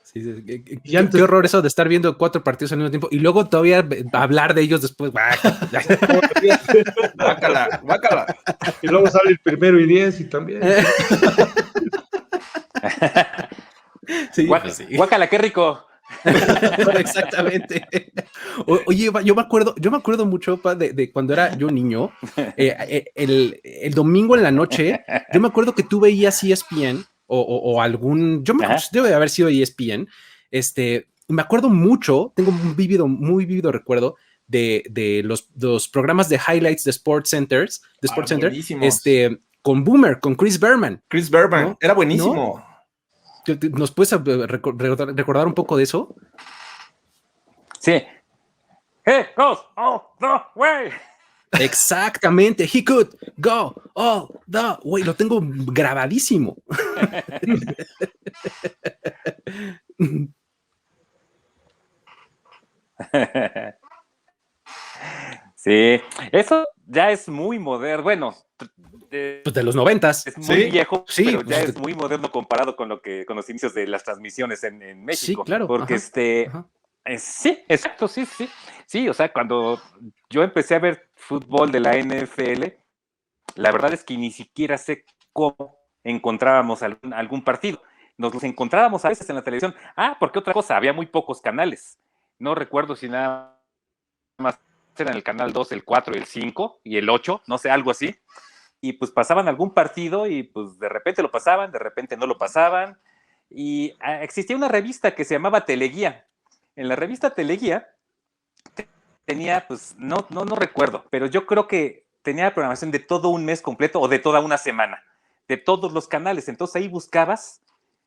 Sí, qué horror eso de estar viendo 4 partidos al mismo tiempo y luego todavía hablar de ellos después. Guácala. Y luego sale el 1 y 10 y también. Sí, pues sí. Guácala, qué rico. Exactamente. Oye, yo me acuerdo mucho de cuando era yo niño, el domingo en la noche, yo me acuerdo que tú veías ESPN o algún, debe haber sido ESPN, me acuerdo mucho, tengo un muy vívido recuerdo de los programas de highlights de Sports Center, con Boomer, con Chris Berman. Chris Berman, ¿no? era buenísimo. ¿Nos puedes recordar un poco de eso? Sí. He goes all the way. Exactamente, he could go all the way. Lo tengo grabadísimo. Sí, eso ya es muy moderno. Bueno, Pues de los 90s. es muy viejo, sí, pero ya pues, es muy moderno comparado con los inicios de las transmisiones en México. Sí, claro. Porque Ajá. sí, exacto, sí. Sí, o sea, cuando yo empecé a ver fútbol de la NFL, la verdad es que ni siquiera sé cómo encontrábamos algún partido. Nos los encontrábamos a veces en la televisión. Porque otra cosa, había muy pocos canales. No recuerdo si nada más eran el canal 2, el 4, el 5 y el 8, no sé, algo así. Y pues pasaban algún partido y pues de repente lo pasaban, de repente no lo pasaban. Y existía una revista que se llamaba Teleguía. En la revista Teleguía tenía, pues, no recuerdo, pero yo creo que tenía programación de todo un mes completo o de toda una semana, de todos los canales. Entonces ahí buscabas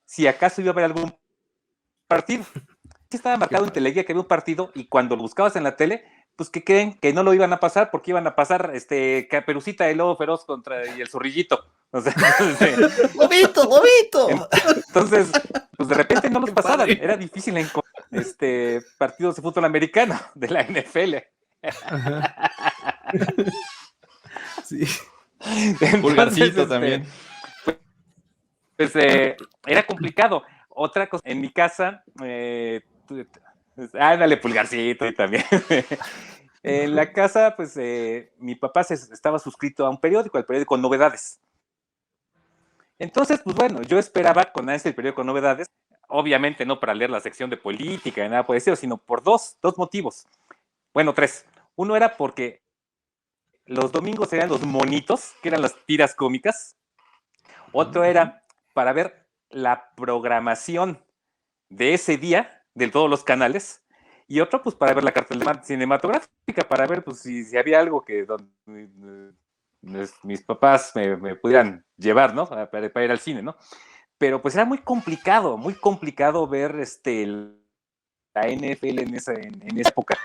si acaso iba a haber algún partido. Sí estaba marcado en Teleguía que había un partido y cuando lo buscabas en la tele, pues que creen que no lo iban a pasar porque iban a pasar Caperucita, el lobo feroz y el zorrillito. O sea, ¡Lobito! Entonces, pues de repente no los pasaban. Era difícil encontrar partidos de fútbol americano de la NFL. Sí. Pulgarcito también. Pues era complicado. Otra cosa, en mi casa, ándale, Pulgarcito y también. En la casa, pues mi papá estaba suscrito a un periódico, al periódico Novedades. Entonces, pues bueno, yo esperaba con el periódico Novedades, obviamente no para leer la sección de política ni nada por eso, sino por dos motivos. Bueno, tres. Uno era porque los domingos eran los monitos, que eran las tiras cómicas. Otro era para ver la programación de ese día de todos los canales. Y otro, pues, para ver la cartelera cinematográfica, para ver, pues, si había algo que mis papás me pudieran llevar, ¿no? Para ir al cine, ¿no? Pero, pues, era muy complicado ver la NFL en esa época.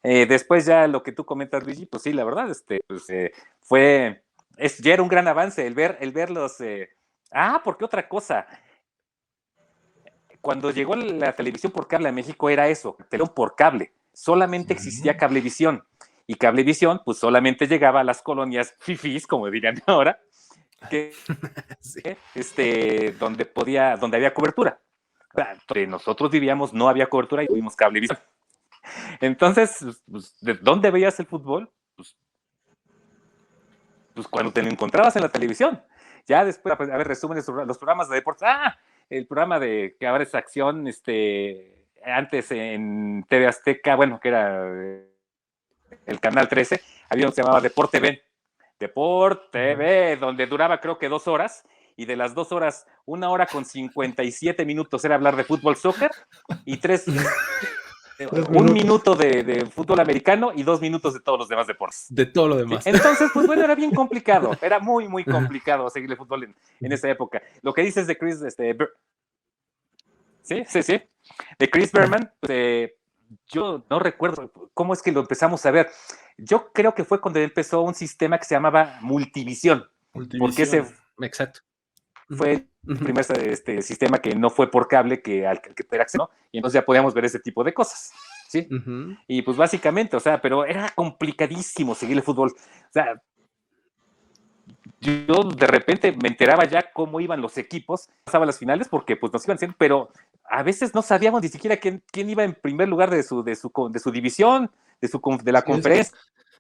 Después ya lo que tú comentas, Luigi, pues sí, la verdad, ya era un gran avance el ver los... porque otra cosa, cuando llegó la televisión por cable a México era eso, televisión por cable, solamente existía Cablevisión, y Cablevisión pues solamente llegaba a las colonias fifís, como dirían ahora, que sí. donde había cobertura. Donde nosotros vivíamos no había cobertura y tuvimos Cablevisión. Entonces, pues, ¿de dónde veías el fútbol? Pues cuando te lo encontrabas en la televisión. Ya después, a ver, resúmenes, los programas de deportes. El programa que ahora es Acción, antes en TV Azteca, bueno, que era el canal 13, había uno que se llamaba Deporte TV, donde duraba creo que 2 horas, y de las 2 horas, 1 hora con 57 minutos era hablar de fútbol, soccer, y 1 minuto de fútbol americano y 2 minutos de todos los demás deportes. De todo lo demás. Sí. Entonces, pues bueno, era bien complicado. Era muy, muy complicado seguir el fútbol en esa época. Lo que dices de Chris, sí. De Chris Berman, pues, yo no recuerdo cómo es que lo empezamos a ver. Yo creo que fue cuando empezó un sistema que se llamaba Multivisión. Porque ese Exacto. Fue el primer sistema que no fue por cable, que era acceso, y entonces ya podíamos ver ese tipo de cosas, ¿sí? Y pues básicamente, o sea, pero era complicadísimo seguir el fútbol. O sea, yo de repente me enteraba ya cómo iban los equipos, pasaban las finales, porque pues nos iban siendo, pero a veces no sabíamos ni siquiera quién iba en primer lugar de su división, de la conferencia.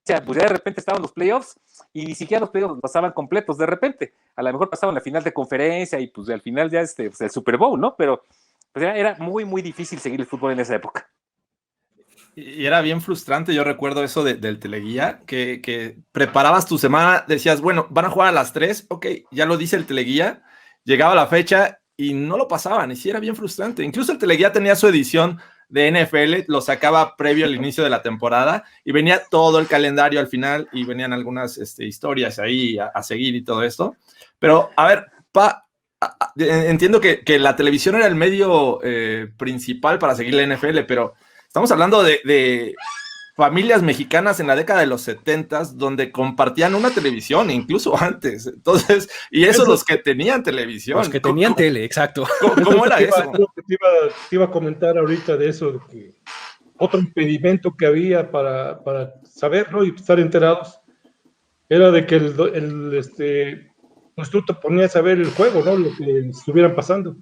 Pues ya de repente estaban los playoffs y ni siquiera los playoffs pasaban completos de repente. A lo mejor pasaban la final de conferencia y pues al final ya pues el Super Bowl, ¿no? Pero pues era muy, muy difícil seguir el fútbol en esa época. Y era bien frustrante, yo recuerdo eso del teleguía, que preparabas tu semana, decías, bueno, van a jugar a las 3, ok, ya lo dice el teleguía, llegaba la fecha y no lo pasaban, y sí era bien frustrante. Incluso el teleguía tenía su edición de NFL, lo sacaba previo al inicio de la temporada y venía todo el calendario al final y venían algunas historias ahí a seguir y todo esto. Pero, a ver, entiendo que la televisión era el medio principal para seguir la NFL, pero estamos hablando de familias mexicanas en la década de los 70s donde compartían una televisión, incluso antes. Entonces, y eso los que tenían televisión. Los que tenían tele, exacto. ¿Cómo era eso? Te iba a comentar ahorita de eso, de que otro impedimento que había para saberlo y estar enterados era de que pues tú te ponías a ver el juego, ¿no? Lo que estuvieran pasando.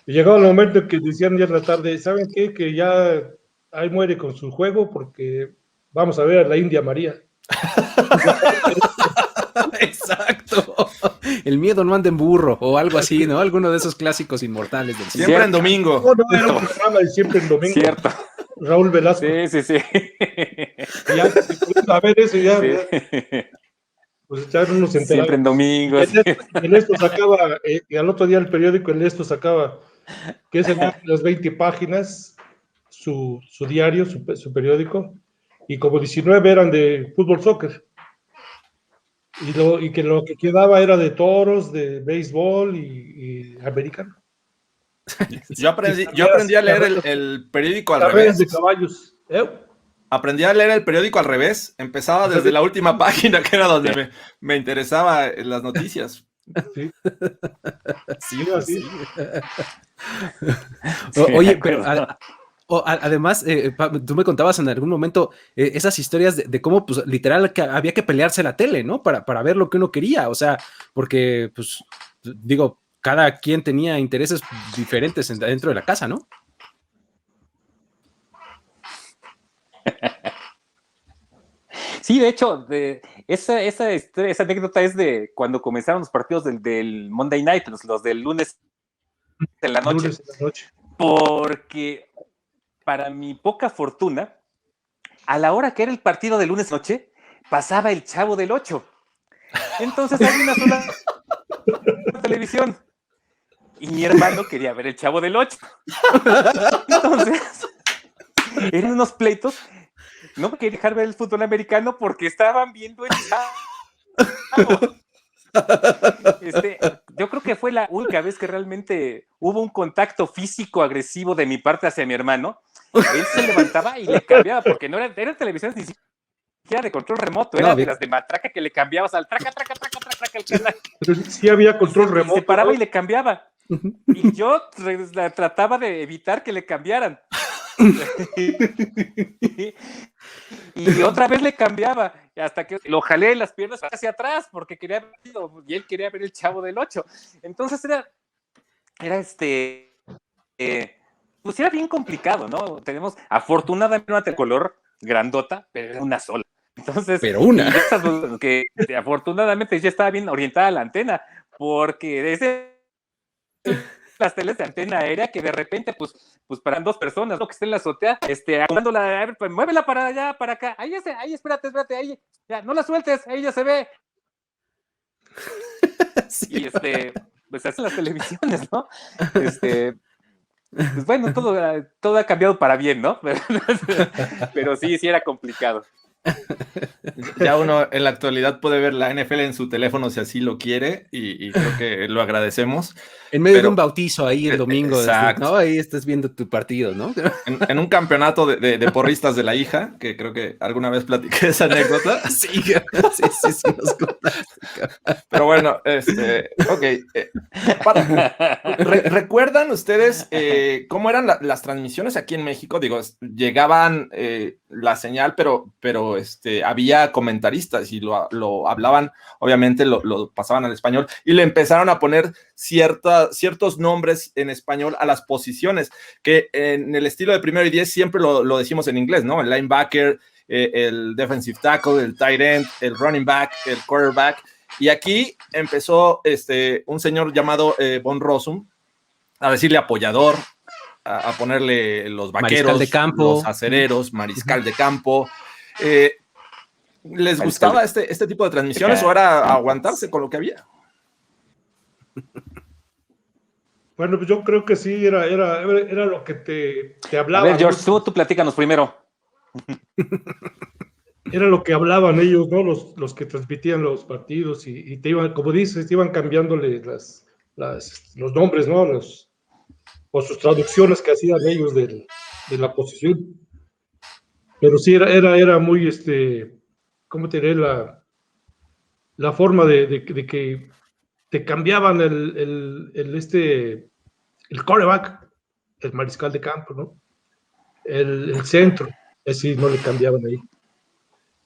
Y llegaba el momento en que decían ya en la tarde, ¿saben qué? Que ya ahí muere con su juego porque vamos a ver a la India María. Exacto. El miedo no anda en burro o algo así, ¿no? Alguno de esos clásicos inmortales del cine. Siempre en domingo. No, era un programa de siempre en domingo. Cierto. Raúl Velasco. Sí. Y ya, a ver eso ya. Sí. Pues ya no nos enteramos. Siempre en domingo. En esto sacaba, y al otro día el periódico en esto sacaba, que es en las 20 páginas, su diario, su periódico, y como 19 eran de fútbol, soccer. Y que lo que quedaba era de toros, de béisbol y americano. Yo aprendí a leer el periódico al revés. De caballos. Aprendí a leer el periódico al revés. Empezaba desde la última página, que era donde me interesaba las noticias. Sí. Sí, sí. Oye, pero además, tú me contabas en algún momento esas historias de cómo, pues, literal, que había que pelearse la tele, ¿no? Para ver lo que uno quería. O sea, porque, pues, digo, cada quien tenía intereses diferentes dentro de la casa, ¿no? Sí, de hecho, esa anécdota es de cuando comenzaron los partidos del Monday Night, los del lunes en la noche. Porque, para mi poca fortuna, a la hora que era el partido de lunes noche, pasaba el Chavo del 8. Entonces había una sola televisión. Y mi hermano quería ver el Chavo del 8. Entonces, eran unos pleitos. No me quería dejar ver el fútbol americano porque estaban viendo el Chavo. Yo creo que fue la única vez que realmente hubo un contacto físico agresivo de mi parte hacia mi hermano. Él se levantaba y le cambiaba, porque no eran televisiones ni siquiera de control remoto, eran de las de matraca que le cambiabas al traca el canal. Pero sí había control remoto. Se paraba, ¿no? Y le cambiaba. Y yo trataba de evitar que le cambiaran. Y otra vez le cambiaba hasta que lo jalé de las piernas hacia atrás porque quería ver, y él quería ver el Chavo del 8. Entonces era pues era bien complicado, ¿no? Tenemos afortunadamente una color grandota, pero era una sola. Entonces, pero una que afortunadamente ya estaba bien orientada a la antena, porque desde las teles de antena aérea que de repente pues paran dos personas, ¿no? Que estén en la azotea, acomodándola, a ver, pues, muévela para allá, para acá, ahí espérate, ahí, ya, no la sueltes, ahí ya se ve. Sí. Y pues así las televisiones, ¿no? Pues bueno, todo ha cambiado para bien, ¿no? Pero sí era complicado. Ya uno en la actualidad puede ver la NFL en su teléfono si así lo quiere y creo que lo agradecemos. En medio de un bautizo ahí el domingo, exacto. ¿no? Ahí estás viendo tu partido, ¿no? En un campeonato de porristas de la hija, que creo que alguna vez platiqué esa anécdota. Sí, nos contaste. Pero bueno, ok. ¿Recuerdan ustedes cómo eran las transmisiones aquí en México? Digo, llegaban la señal, pero había comentaristas y lo hablaban, obviamente lo pasaban al español y le empezaron a poner ciertos nombres en español a las posiciones, que en el estilo de Primero y 10 siempre lo decimos en inglés, ¿no? El linebacker, el defensive tackle, el tight end, el running back, el quarterback, y aquí empezó un señor llamado Von Rossum a decirle apoyador, a ponerle los vaqueros, de campo, los acereros, mariscal de campo. ¿Les gustaba este tipo de transmisiones o era aguantarse con lo que había? Bueno, pues yo creo que sí, era lo que te A hablaba. ver, George, tú platícanos primero. Era lo que hablaban ellos, ¿no? Los que transmitían los partidos y te iban, como dices, te iban cambiándole los nombres, ¿no? O sus traducciones que hacían ellos de la posición. Pero sí, era muy, ¿cómo te diré? La forma de que te cambiaban el quarterback, el mariscal de campo, ¿no? El centro, así no le cambiaban ahí.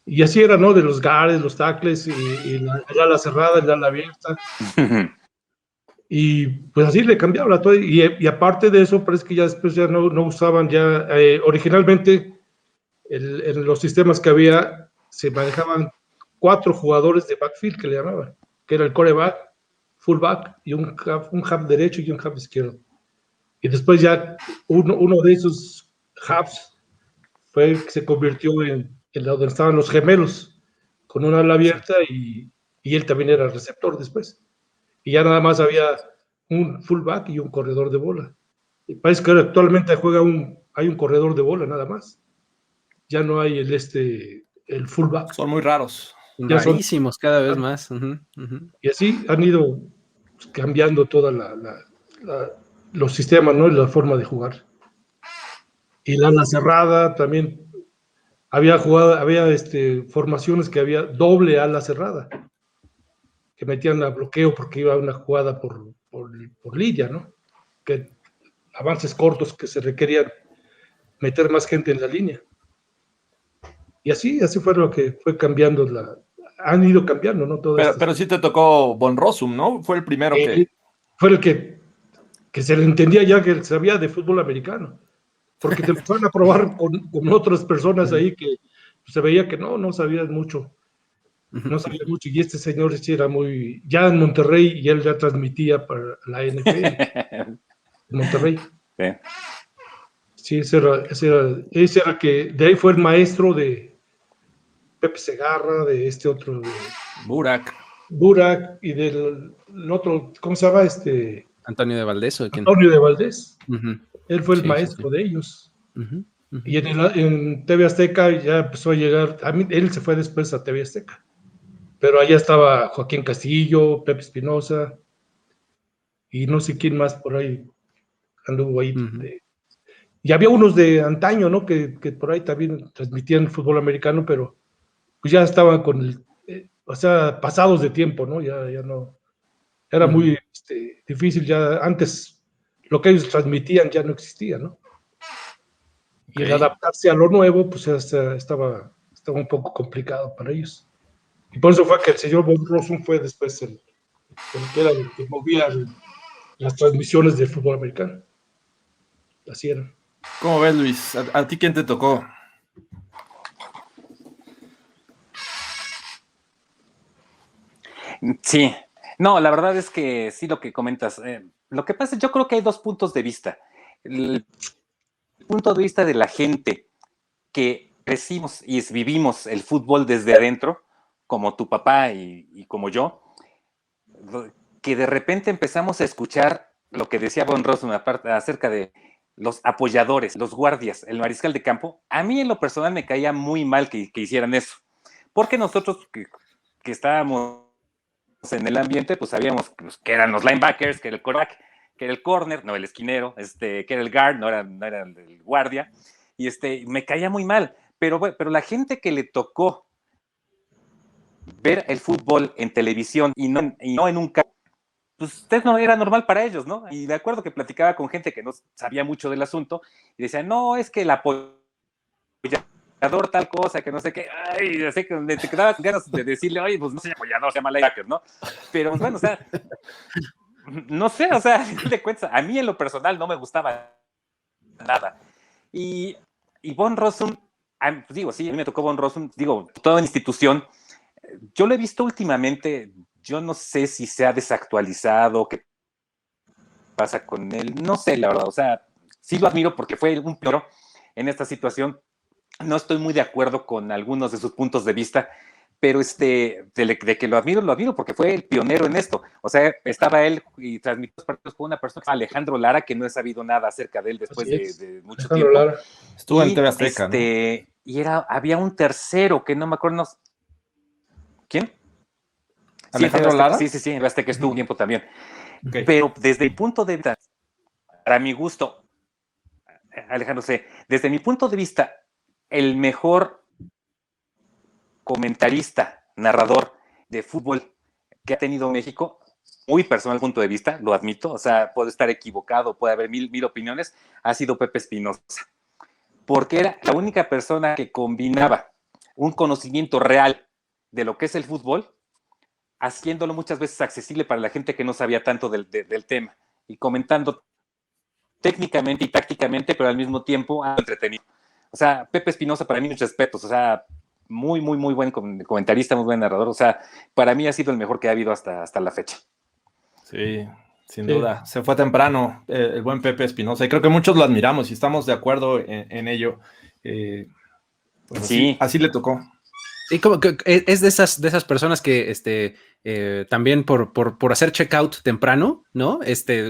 Y así era, ¿no? De los guards, los tackles, el ala cerrada, el ala abierta. Y pues así le cambiaban todo. Y aparte de eso, parece que ya después ya no usaban ya, originalmente en los sistemas que había, se manejaban 4 jugadores de backfield que le llamaban, que era el quarterback, fullback y un half derecho y un half izquierdo. Y después ya uno de esos halves fue el que se convirtió en donde estaban los gemelos, con una ala abierta y él también era receptor después. Y ya nada más había un fullback y un corredor de bola. Y parece que actualmente hay un corredor de bola nada más. Ya no hay el fullback. Son muy raros. Ya son, Rarísimos cada vez más. y así han ido cambiando toda los sistemas, ¿no? Y la forma de jugar. Y la ala cerrada también había formaciones que había doble ala cerrada, que metían a bloqueo porque iba una jugada por línea, ¿no? Que avances cortos que se requerían meter más gente en la línea. Y así fue lo que fue cambiando han ido cambiando, ¿no? Pero sí te tocó Von Rossum, ¿no? Fue el primero que... Fue el que se le entendía ya que sabía de fútbol americano. Porque te empezaron a probar con otras personas ahí que se veía que no sabían mucho. No sabía mucho. Y este señor sí era muy... Ya en Monterrey, y él ya transmitía para la NFL. En Monterrey. Sí, ese era que... De ahí fue el maestro de Pepe Segarra, de este otro... Burak y del otro... ¿Cómo se llama? Antonio de Valdés. Antonio de Valdés. Uh-huh. Él fue el maestro de ellos. Uh-huh. Y en TV Azteca ya empezó a llegar, él se fue después a TV Azteca, pero allá estaba Joaquín Castillo, Pepe Espinosa, y no sé quién más por ahí anduvo ahí. Uh-huh. Y había unos de antaño, ¿no? Que por ahí también transmitían el fútbol americano, pero pues ya estaban o sea, pasados de tiempo, ¿no? Ya no, era uh-huh. Muy difícil, ya antes lo que ellos transmitían ya no existía, ¿no? Y el adaptarse a lo nuevo, pues estaba un poco complicado para ellos. Y por eso fue que el señor Von Rossum fue después el que movía las transmisiones del fútbol americano. Así era. ¿Cómo ves, Luis? ¿A ti quién te tocó? Sí. No, la verdad es que sí, lo que comentas. Lo que pasa es, yo creo que hay 2 puntos de vista. El punto de vista de la gente que crecimos y vivimos el fútbol desde adentro, como tu papá y como yo, que de repente empezamos a escuchar lo que decía Von Rossum acerca de los apoyadores, los guardias, el mariscal de campo. A mí en lo personal me caía muy mal que hicieran eso, porque nosotros que estábamos en el ambiente, pues sabíamos que eran los linebackers, que era el quarterback, que era el corner, no el esquinero, que era el guard, no era el guardia, y me caía muy mal, pero la gente que le tocó ver el fútbol en televisión y no en un campo, pues no era normal para ellos, ¿no? Y de acuerdo que platicaba con gente que no sabía mucho del asunto, y decía, no, es que el apoyador tal cosa, que no sé qué, ay, así que te quedaba ganas de decirle, oye, pues no soy apoyador, se llama linebacker, ¿no? Pero bueno, o sea, no sé, o sea, de cuenta, a mí en lo personal no me gustaba nada. Y Von Rossum, digo, sí, a mí me tocó Von Rossum, digo, toda institución, yo lo he visto últimamente, yo no sé si se ha desactualizado, qué pasa con él, no sé, la verdad, o sea, sí lo admiro porque fue un pionero en esta situación, no estoy muy de acuerdo con algunos de sus puntos de vista, pero de que lo admiro porque fue el pionero en esto. O sea, estaba él y transmitió los partidos con una persona que se llama Alejandro Lara, que no he sabido nada acerca de él después de mucho Alejandro tiempo. Lara. Estuvo en TV Azteca, ¿no? Y había un tercero que no me acuerdo. ¿Quién? ¿Alejandro Lara? Sí, en Azteca estuvo un tiempo también. Okay. Pero desde el punto de vista, para mi gusto, Alejandro, desde mi punto de vista, el mejor comentarista, narrador de fútbol que ha tenido México, muy personal punto de vista, lo admito, o sea, puedo estar equivocado, puede haber mil opiniones, ha sido Pepe Espinosa, porque era la única persona que combinaba un conocimiento real de lo que es el fútbol, haciéndolo muchas veces accesible para la gente que no sabía tanto del tema, y comentando técnicamente y tácticamente, pero al mismo tiempo entretenido. O sea, Pepe Espinosa, para mí, muchos respetos, o sea, muy buen comentarista, muy buen narrador. O sea, para mí ha sido el mejor que ha habido hasta la fecha. Sí, sin duda. Se fue temprano el buen Pepe Espinosa. Y creo que muchos lo admiramos y estamos de acuerdo en ello. Pues sí. Así le tocó. Y como que es de esas personas que también por hacer checkout temprano, ¿no?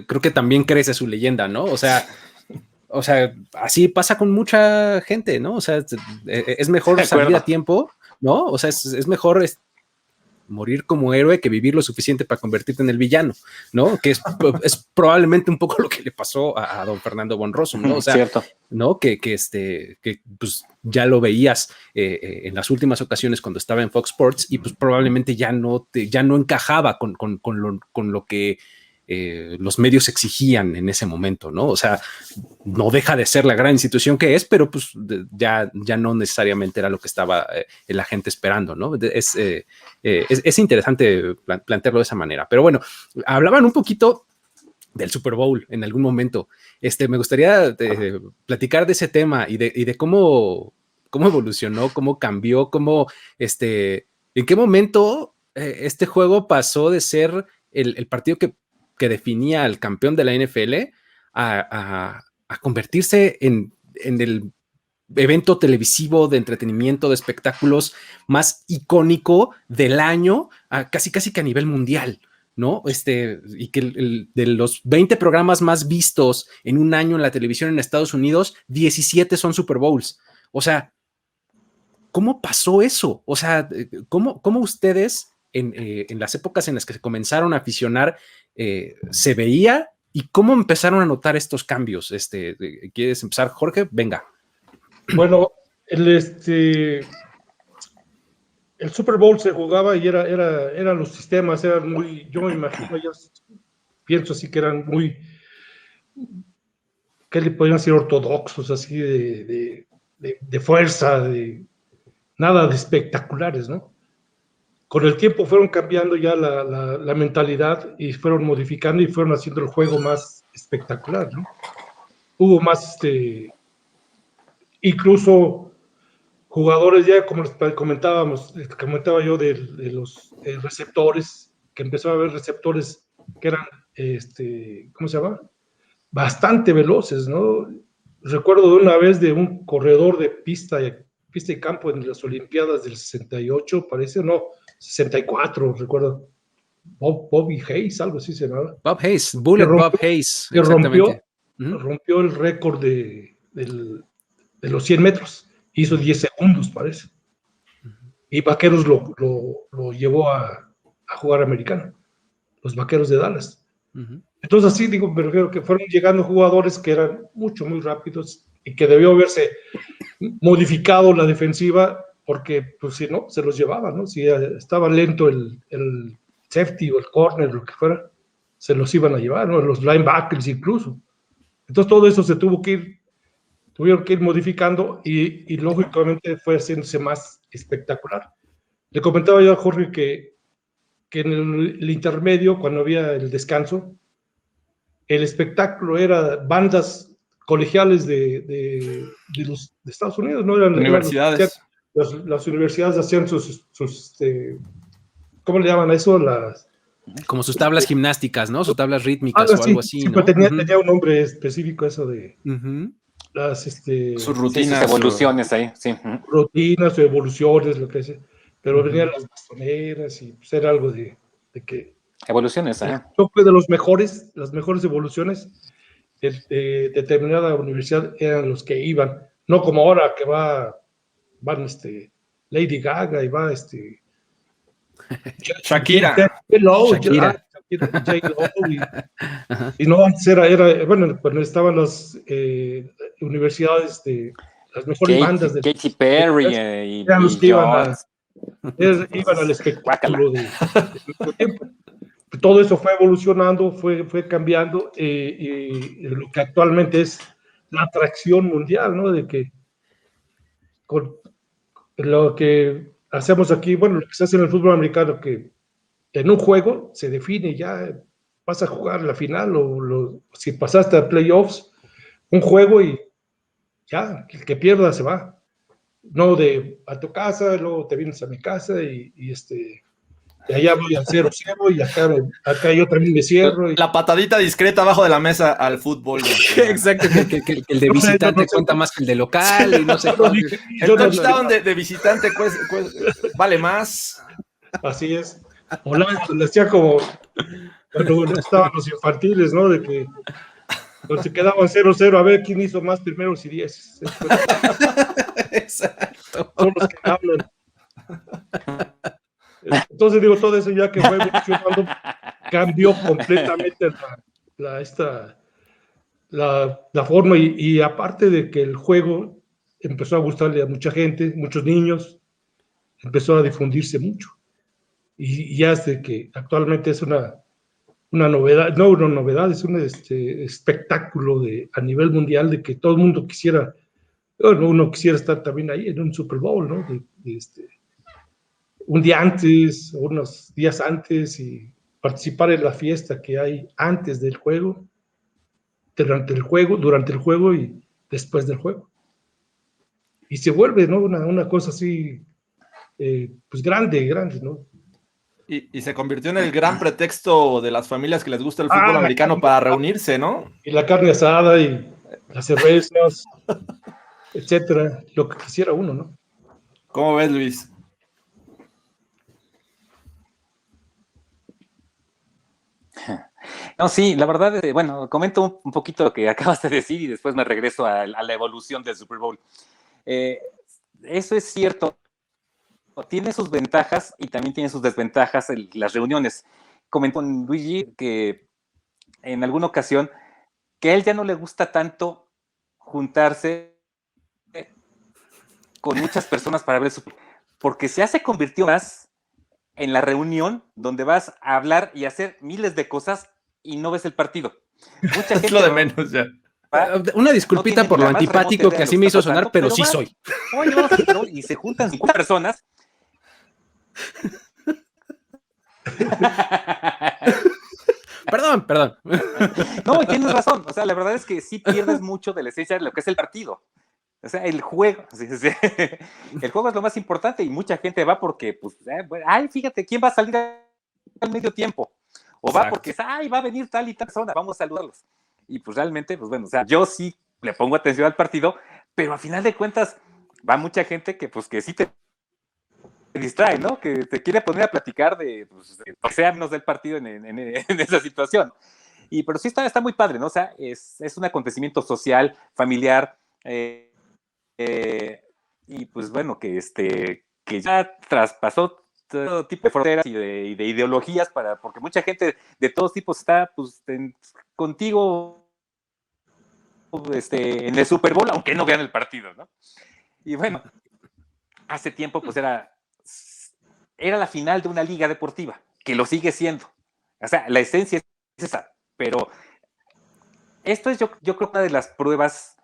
Creo que también crece su leyenda, ¿no? O sea, así pasa con mucha gente, ¿no? O sea, es mejor salir a tiempo, ¿no? O sea, es mejor morir como héroe que vivir lo suficiente para convertirte en el villano, ¿no? Que es probablemente un poco lo que le pasó a don Fernando von Rossum, ¿no? O sea, cierto. ¿no? Que pues ya lo veías en las últimas ocasiones cuando estaba en Fox Sports y pues probablemente ya no encajaba con lo que los medios exigían en ese momento, ¿no? O sea, no deja de ser la gran institución que es, pero pues ya no necesariamente era lo que estaba la gente esperando, ¿no? Es interesante plantearlo de esa manera. Pero bueno, hablaban un poquito del Super Bowl en algún momento. Me gustaría platicar de ese tema y de cómo evolucionó, cómo cambió, en qué momento este juego pasó de ser el partido que definía al campeón de la NFL a convertirse en el evento televisivo de entretenimiento, de espectáculos más icónico del año, casi que a nivel mundial, ¿no? Y que de los 20 programas más vistos en un año en la televisión en Estados Unidos, 17 son Super Bowls. O sea, ¿cómo pasó eso? O sea, ¿cómo ustedes en las épocas en las que se comenzaron a aficionar se veía y cómo empezaron a notar estos cambios? ¿Quieres empezar, Jorge? Venga. Bueno, el Super Bowl se jugaba y eran los sistemas, eran muy, yo me imagino, yo pienso así que eran muy, que le podían ser ortodoxos, así de fuerza, nada de espectaculares, ¿no? Con el tiempo fueron cambiando ya la mentalidad y fueron modificando y fueron haciendo el juego más espectacular, ¿no? Hubo más, incluso jugadores ya, como les comentaba yo de los receptores, que empezó a haber receptores que eran, ¿cómo se llama? Bastante veloces, ¿no? Recuerdo de una vez de un corredor de pista y campo en las Olimpiadas del 68, parece, no, 64, recuerdo. Bobby Hayes, algo así se llamaba. Bob Hayes, Bob Hayes, que rompió el récord de los 100 metros. Hizo 10 segundos, parece. Y Vaqueros lo llevó a jugar americano. Los Vaqueros de Dallas. Entonces, así digo, me refiero que fueron llegando jugadores que eran muy rápidos y que debió haberse modificado la defensiva porque, pues, si no, se los llevaban, ¿no? Si estaba lento el safety o el corner, lo que fuera, se los iban a llevar, ¿no? Los linebackers incluso. Entonces, todo eso se tuvieron que ir modificando y lógicamente fue haciéndose más espectacular. Le comentaba yo a Jorge que en el intermedio, cuando había el descanso, el espectáculo era bandas colegiales de Estados Unidos, ¿no? Universidades. Las universidades hacían sus ¿cómo le llaman a eso? Como sus tablas gimnásticas, ¿no? Sus tablas rítmicas o algo así, ¿no? Tenía un nombre específico eso de sus rutinas. Sus evoluciones ahí, sí. Rutinas o evoluciones, lo que sea. pero venían las bastoneras y pues era algo de que Evoluciones, yo fue de las mejores evoluciones de determinada universidad eran los que iban, no como ahora que van Lady Gaga y va Shakira. J-Lo, y no, antes era, bueno, cuando estaban las universidades las mejores bandas de Katy Perry eran los y que Jones. iban al Guácala. espectáculo de nuestro tiempo. Todo eso fue evolucionando, fue cambiando, y lo que actualmente es la atracción mundial, ¿no? De que con lo que hacemos aquí, bueno, lo que se hace en el fútbol americano, que en un juego se define ya, vas a jugar la final si pasaste a playoffs, un juego y ya, el que pierda se va. No a tu casa, luego te vienes a mi casa y allá voy al 0-0 y acá yo también me cierro. La patadita discreta abajo de la mesa al fútbol. Exacto, que el de visitante cuenta más que el de local y no sé. El touchdown de visitante vale más. Así es. Le hacía como cuando estaban los infantiles, ¿no? De que cuando se quedaban 0-0, a ver quién hizo más primeros y 10. Exacto. Son los que hablan. Entonces digo, todo eso ya que fue evolucionando, cambió completamente la forma y aparte de que el juego empezó a gustarle a mucha gente, muchos niños, empezó a difundirse mucho. Y ya desde que actualmente es una novedad, no una novedad, es un espectáculo a nivel mundial de que todo el mundo quisiera, uno quisiera estar también ahí en un Super Bowl, ¿no? Un día antes, unos días antes y participar en la fiesta que hay antes del juego, durante el juego y después del juego. Y se vuelve, ¿no? Una cosa así, pues grande, ¿no? Y se convirtió en el gran pretexto de las familias que les gusta el fútbol americano para reunirse, ¿no? Y la carne asada y las cervezas, etcétera, lo que quisiera uno, ¿no? ¿Cómo ves, Luis? No, sí, la verdad, bueno, comento un poquito lo que acabas de decir y después me regreso a la evolución del Super Bowl. Eso es cierto. Tiene sus ventajas y también tiene sus desventajas las reuniones. Comentó con Luigi que en alguna ocasión que a él ya no le gusta tanto juntarse con muchas personas para ver porque se convirtió más en la reunión donde vas a hablar y hacer miles de cosas y no ves el partido. Mucha gente es lo de menos ya. Una disculpita por lo antipático que así me hizo sonar, pero sí soy. Oye, y se juntan 5 personas. Perdón. No, tienes razón. O sea, la verdad es que sí pierdes mucho de la esencia de lo que es el partido. O sea, el juego. Sí. El juego es lo más importante y mucha gente va porque, pues, fíjate, ¿quién va a salir al medio tiempo? O va porque, va a venir tal y tal persona, vamos a saludarlos. Y pues realmente, pues bueno, o sea, yo sí le pongo atención al partido, pero a final de cuentas va mucha gente que, pues, que sí te distrae, ¿no? Que te quiere poner a platicar de menos del partido en esa situación. Pero sí está muy padre, ¿no? O sea, es un acontecimiento social, familiar, y pues bueno, que ya traspasó todo tipo de fronteras y de ideologías, porque mucha gente de todos tipos está pues, contigo en el Super Bowl, aunque no vean el partido, ¿no? Y bueno, hace tiempo pues era la final de una liga deportiva, que lo sigue siendo. O sea, la esencia es esa, pero esto es yo creo una de las pruebas,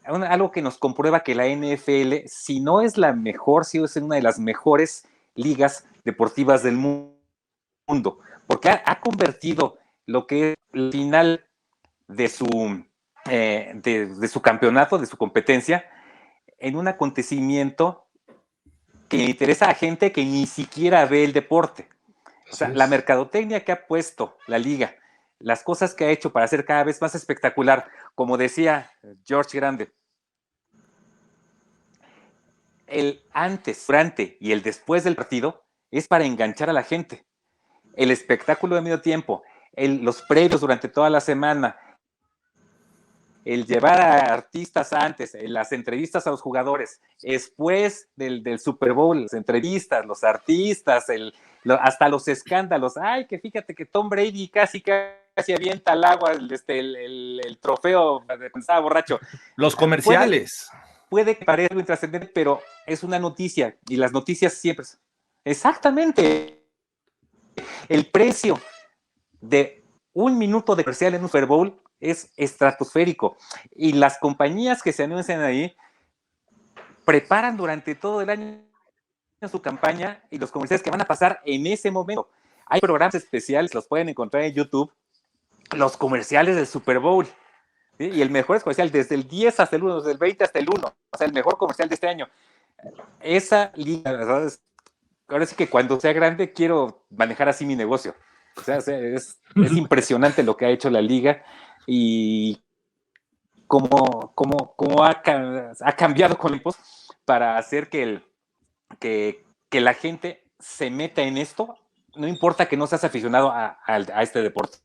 algo que nos comprueba que la NFL, si no es la mejor, sí es una de las mejores ligas deportivas del mundo, porque ha convertido lo que es el final de su campeonato, de su competencia, en un acontecimiento que le interesa a gente que ni siquiera ve el deporte. O sea, la mercadotecnia que ha puesto la liga, las cosas que ha hecho para hacer cada vez más espectacular, como decía George Grande, El antes, durante y el después del partido es para enganchar a la gente. El espectáculo de medio tiempo, los previos durante toda la semana, el llevar a artistas antes, las entrevistas a los jugadores, después del Super Bowl, las entrevistas, los artistas, hasta los escándalos. Ay, que fíjate que Tom Brady casi avienta al agua el trofeo cuando estaba borracho. Los comerciales. Puede parecer algo intrascendente, pero es una noticia, y las noticias siempre... Exactamente. El precio de 1 minuto de comercial en un Super Bowl es estratosférico, y las compañías que se anuncian ahí preparan durante todo el año su campaña y los comerciales que van a pasar en ese momento. Hay programas especiales, los pueden encontrar en YouTube, los comerciales del Super Bowl, ¿sí? Y el mejor comercial desde el 10 hasta el 1, desde el 20 hasta el 1, o sea, el mejor comercial de este año. Esa liga, ¿verdad? Ahora sí que cuando sea grande quiero manejar así mi negocio. O sea, es impresionante lo que ha hecho la liga y cómo ha cambiado con tiempos para hacer que la gente se meta en esto, no importa que no seas aficionado a este deporte.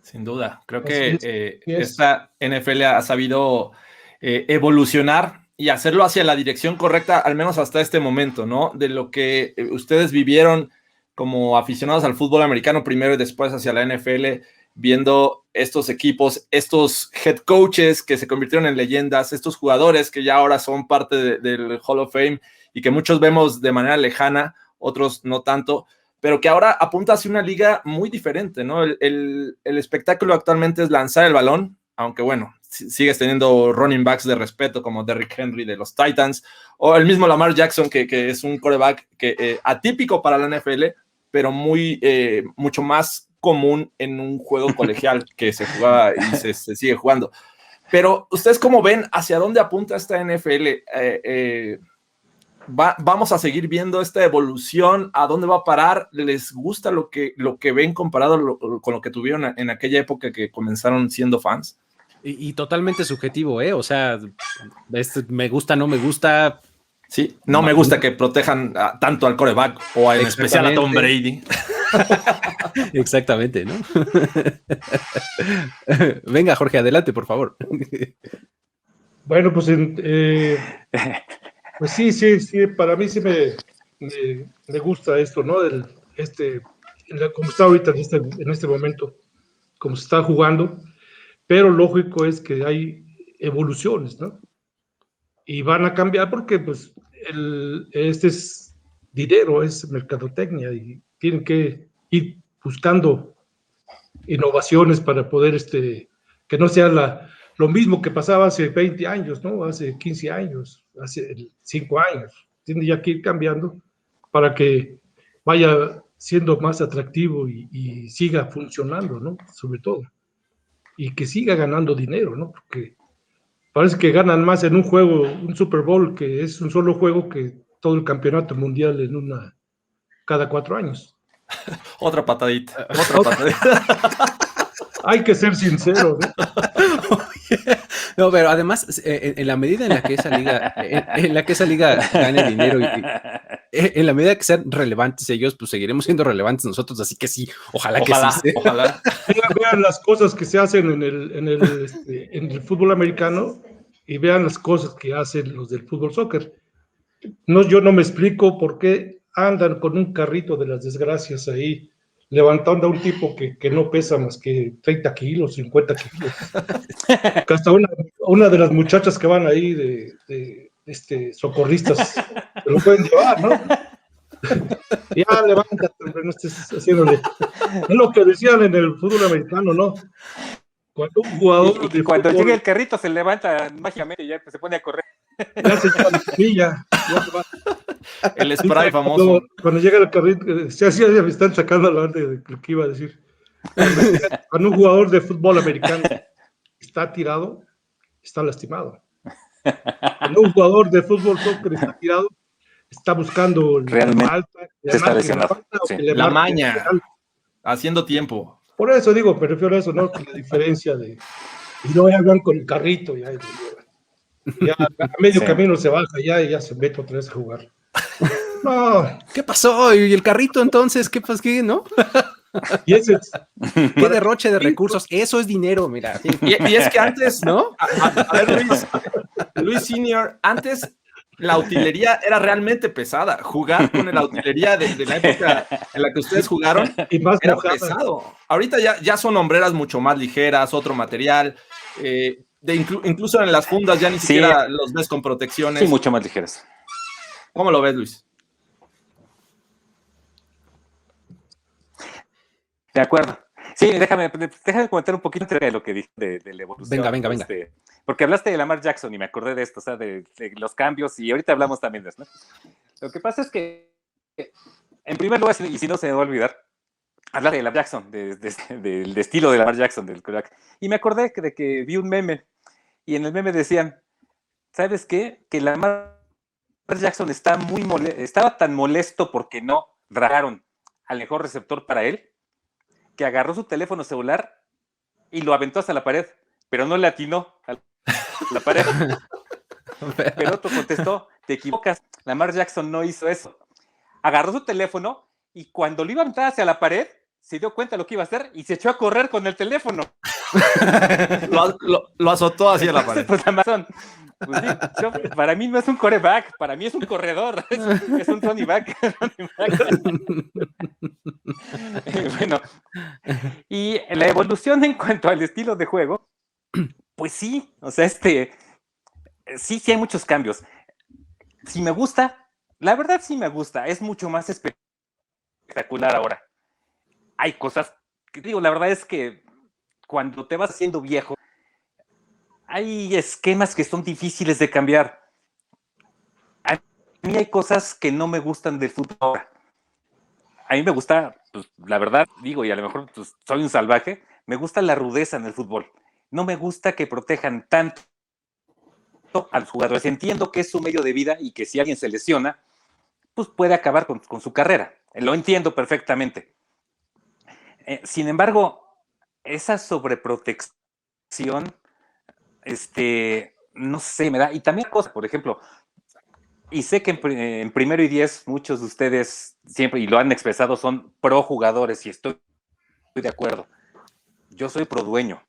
Sin duda, creo que esta NFL ha sabido evolucionar y hacerlo hacia la dirección correcta, al menos hasta este momento, ¿no? De lo que ustedes vivieron como aficionados al fútbol americano primero y después hacia la NFL, viendo estos equipos, estos head coaches que se convirtieron en leyendas, estos jugadores que ya ahora son parte del Hall of Fame y que muchos vemos de manera lejana, otros no tanto, pero que ahora apunta hacia una liga muy diferente, ¿no? El espectáculo actualmente es lanzar el balón, aunque bueno, sigues teniendo running backs de respeto como Derrick Henry de los Titans, o el mismo Lamar Jackson, que es un quarterback atípico para la NFL, pero mucho más común en un juego colegial que se jugaba y se sigue jugando. Pero, ¿ustedes cómo ven hacia dónde apunta esta NFL? ¿Vamos a seguir viendo esta evolución? ¿A dónde va a parar? ¿Les gusta lo que ven comparado con lo que tuvieron en aquella época que comenzaron siendo fans? Y totalmente subjetivo, ¿eh? O sea, me gusta, no me gusta. Sí, no me gusta que protejan tanto al quarterback o en especial a Tom Brady. Exactamente, ¿no? Venga, Jorge, adelante, por favor. Bueno, pues pues sí, para mí sí me gusta esto, ¿no? Como está ahorita en este momento, como se está jugando, pero lógico es que hay evoluciones, ¿no? Y van a cambiar porque, pues, este es dinero, es mercadotecnia, y tienen que ir buscando innovaciones para poder, que no sea lo mismo que pasaba hace 20 años, ¿no? Hace 15 años, hace 5 años. Tiene ya que ir cambiando para que vaya siendo más atractivo y siga funcionando, ¿no? Sobre todo. Y que siga ganando dinero, ¿no? Porque parece que ganan más en un juego, un Super Bowl, que es un solo juego, que todo el campeonato mundial cada 4 años. Otra patadita. Hay que ser sincero, ¿no? No, pero además, en la medida en la que esa liga gane dinero, en la medida que sean relevantes ellos, pues seguiremos siendo relevantes nosotros, así que sí, ojalá que sí. Ojalá. Vean las cosas que se hacen en el fútbol americano y vean las cosas que hacen los del fútbol soccer. No, yo no me explico por qué andan con un carrito de las desgracias ahí, levantando a un tipo que no pesa más que 30 kilos, 50 kilos. Que hasta una de las muchachas que van ahí de socorristas se lo pueden llevar, ¿no? Ya, levántate, hombre, no estés haciéndole. Es lo que decían en el fútbol americano, ¿no? Cuando un jugador y cuando llega el carrito se levanta mágicamente y ya se pone a correr. Ya se lleva la camilla, ya se va. El spray famoso. Cuando llega el carrito, ya me están sacando la banda de lo que iba a decir. Cuando un jugador de fútbol americano está tirado, está lastimado. Cuando un jugador de fútbol soccer está tirado, está buscando está lesionado. La maña, haciendo tiempo. Por eso digo, me refiero a eso, ¿no? Que la diferencia y no hablan con el carrito. Ya a medio Sí. camino se baja ya y ya se mete otra vez a jugar. No, ¿Qué pasó? ¿Y el carrito entonces? ¿Qué pasó? ¿Qué, no? y ese es, ¿Qué Bueno, derroche de recursos? Eso es dinero, mira. Sí. y es que antes, ¿No? a ver, Luis Senior, antes la utilería era realmente pesada. Jugar con la utilería de la época en la que ustedes jugaron y más era mojada. pesado. Ahorita ya son hombreras mucho más ligeras, otro material. Incluso en las fundas ya ni Sí, siquiera los ves con sí, protecciones. mucho más ligeras. ¿Cómo lo ves, Luis? De acuerdo. Sí, déjame comentar un poquito de lo que dije de la evolución. Venga. Porque hablaste de Lamar Jackson y me acordé de esto, o sea, de los cambios, y ahorita hablamos también de eso, ¿no? Lo que pasa es que, en primer lugar, y si no se me va a olvidar, hablar de Lamar Jackson, del estilo de Lamar Jackson, del quarterback. Y me acordé de que vi un meme, y en el meme decían, ¿sabes qué? Que Lamar Jackson estaba tan molesto porque no draftaron al mejor receptor para él, que agarró su teléfono celular y lo aventó hasta la pared, pero no le atinó a la pared. Pero otro contestó, te equivocas, Lamar Jackson no hizo eso. Agarró su teléfono y cuando lo iba a aventar hacia la pared, se dio cuenta de lo que iba a hacer y se echó a correr con el teléfono. Lo azotó hacia la pared. Pues Amazon, pues sí, para mí no es un quarterback, para mí es un corredor, es un running back. Bueno, y la evolución en cuanto al estilo de juego, pues sí, o sea, sí hay muchos cambios. Si me gusta, la verdad sí me gusta, es mucho más espectacular ahora. Hay cosas que digo, la verdad es que cuando te vas haciendo viejo, hay esquemas que son difíciles de cambiar. A mí hay cosas que no me gustan del fútbol ahora. A mí me gusta, pues, la verdad, digo, y a lo mejor pues, soy un salvaje, me gusta la rudeza en el fútbol. No me gusta que protejan tanto a los jugadores. Entiendo que es su medio de vida y que si alguien se lesiona, pues puede acabar con su carrera. Lo entiendo perfectamente. Sin embargo, esa sobreprotección, no sé, me da. Y también cosas, por ejemplo, y sé que en primero y 10 muchos de ustedes siempre, y lo han expresado, son pro jugadores y estoy de acuerdo. Yo soy pro dueño.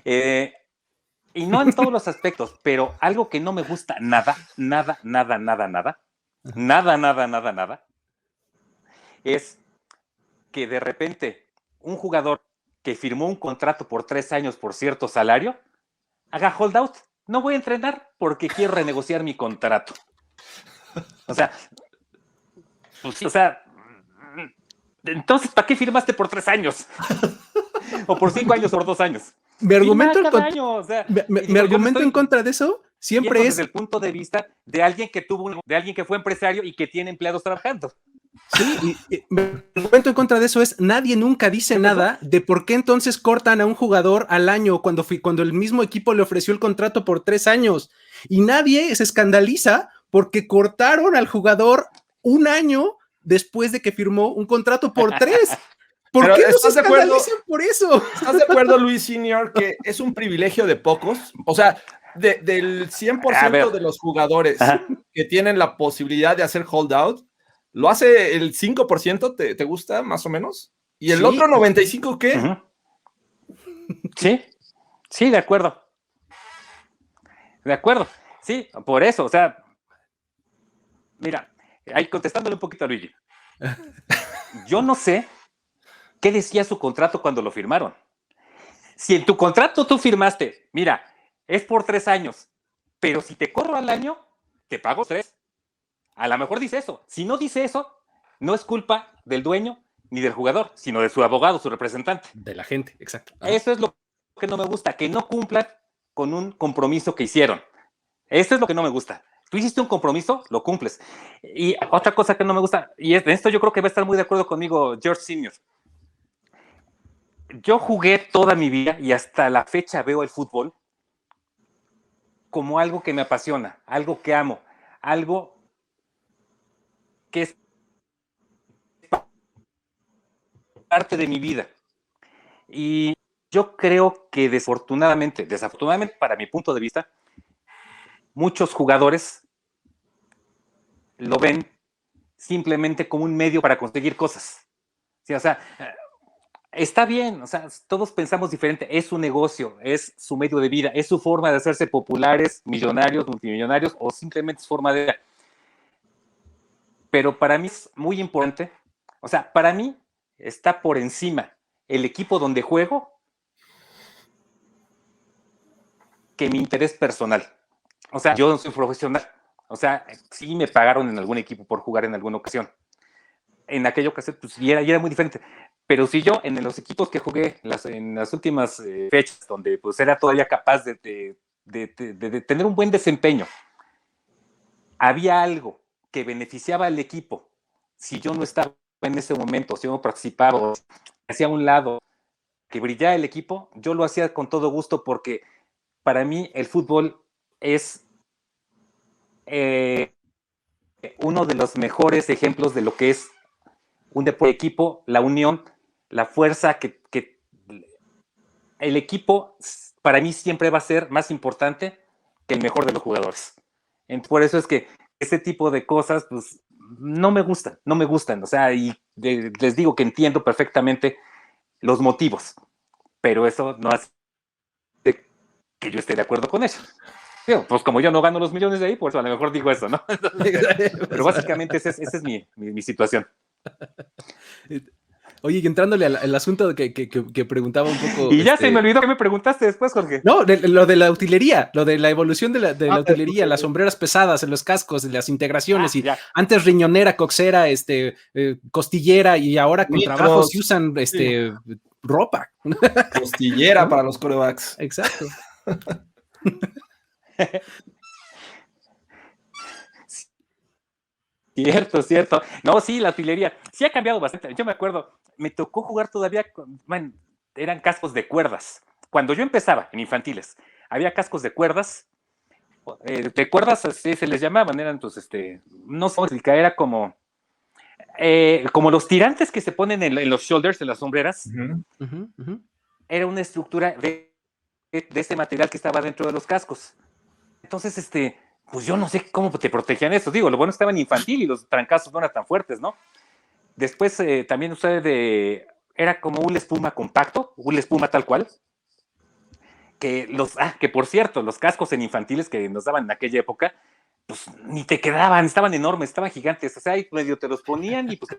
Y no en todos los aspectos, pero algo que no me gusta nada, es que de repente un jugador que firmó un contrato por 3 años por cierto salario, haga holdout. No voy a entrenar porque quiero renegociar mi contrato. O sea, pues sí, o sea, entonces, ¿para qué firmaste por 3 años? O por 5 años o por 2 años. Mi argumento, O sea, mi argumento en contra de eso siempre es desde el punto de vista de alguien que de alguien que fue empresario y que tiene empleados trabajando. sí, y mi argumento en contra de eso es nadie nunca dice nada de por qué entonces cortan a un jugador al año cuando el mismo equipo le ofreció el contrato por 3 años y nadie se escandaliza porque cortaron al jugador un año después de que firmó un contrato por 3. ¿Por qué no se escandalizan por eso? ¿Estás de acuerdo, Luis Senior, que es un privilegio de pocos? O sea, del 100% de los jugadores que tienen la posibilidad de hacer holdout, ¿lo hace el 5%? ¿Te gusta más o menos? ¿Y el otro 95% qué? Sí, de acuerdo. De acuerdo. Sí, por eso, o sea, mira, ahí contestándole un poquito a Luigi. Yo no sé qué decía su contrato cuando lo firmaron. Si en tu contrato tú firmaste, mira, es por 3 años, pero si te corro al año, te pago 3. A lo mejor dice eso. Si no dice eso, no es culpa del dueño ni del jugador, sino de su abogado, su representante. De la gente, exacto. Eso es lo que no me gusta, que no cumplan con un compromiso que hicieron. Eso es lo que no me gusta. Tú hiciste un compromiso, lo cumples. Y otra cosa que no me gusta, y en esto yo creo que va a estar muy de acuerdo conmigo George Senior. Yo jugué toda mi vida y hasta la fecha veo el fútbol como algo que me apasiona, algo que amo, algo que es parte de mi vida. Y yo creo que desafortunadamente para mi punto de vista, muchos jugadores lo ven simplemente como un medio para conseguir cosas. Sí, o sea, está bien, o sea, todos pensamos diferente, es su negocio, es su medio de vida, es su forma de hacerse populares, millonarios, multimillonarios, o simplemente es forma de vida. Pero para mí es muy importante, o sea, para mí está por encima el equipo donde juego que mi interés personal. O sea, yo no soy profesional, o sea, sí me pagaron en algún equipo por jugar en alguna ocasión. En aquella ocasión, pues, y era muy diferente. Pero si yo, en los equipos que jugué en las últimas fechas, donde pues era todavía capaz de tener un buen desempeño, había algo que beneficiaba al equipo, si yo no estaba en ese momento, si yo no participaba, o hacía a un lado, que brillara el equipo, yo lo hacía con todo gusto, porque para mí el fútbol es uno de los mejores ejemplos de lo que es un deporte de equipo, la unión, la fuerza que el equipo para mí siempre va a ser más importante que el mejor de los jugadores. Por eso es que ese tipo de cosas, pues, no me gustan, o sea, y les digo que entiendo perfectamente los motivos, pero eso no hace que yo esté de acuerdo con ellos. Digo, pues como yo no gano los millones de ahí, por eso a lo mejor digo eso, ¿no? Pero básicamente esa es mi situación. Oye, y entrándole al asunto que preguntaba un poco. Y ya se me olvidó que me preguntaste después, Jorge. No, lo de la utilería, lo de la evolución de la utilería, las sombreras pesadas en los cascos, las integraciones, y ya. antes riñonera, coxera, costillera, y ahora con Mitros, trabajos se usan sí. ropa. Costillera, ¿no? para los corebacks. Exacto. Cierto. No, sí, la utilería. Sí ha cambiado bastante. Yo me acuerdo, me tocó jugar todavía eran cascos de cuerdas. Cuando yo empezaba en infantiles, había cascos de cuerdas, así se les llamaban, eran pues, no sé cómo explicar, era como los tirantes que se ponen en los shoulders, en las sombreras. Era una estructura de este material que estaba dentro de los cascos. Entonces, pues yo no sé cómo te protegían eso. Digo, lo bueno estaba en infantil y los trancazos no eran tan fuertes, ¿no? Después también usé era como una espuma compacto, una espuma tal cual, que por cierto, los cascos en infantiles que nos daban en aquella época, pues ni te quedaban, estaban enormes, estaban gigantes, o sea, y medio te los ponían y pues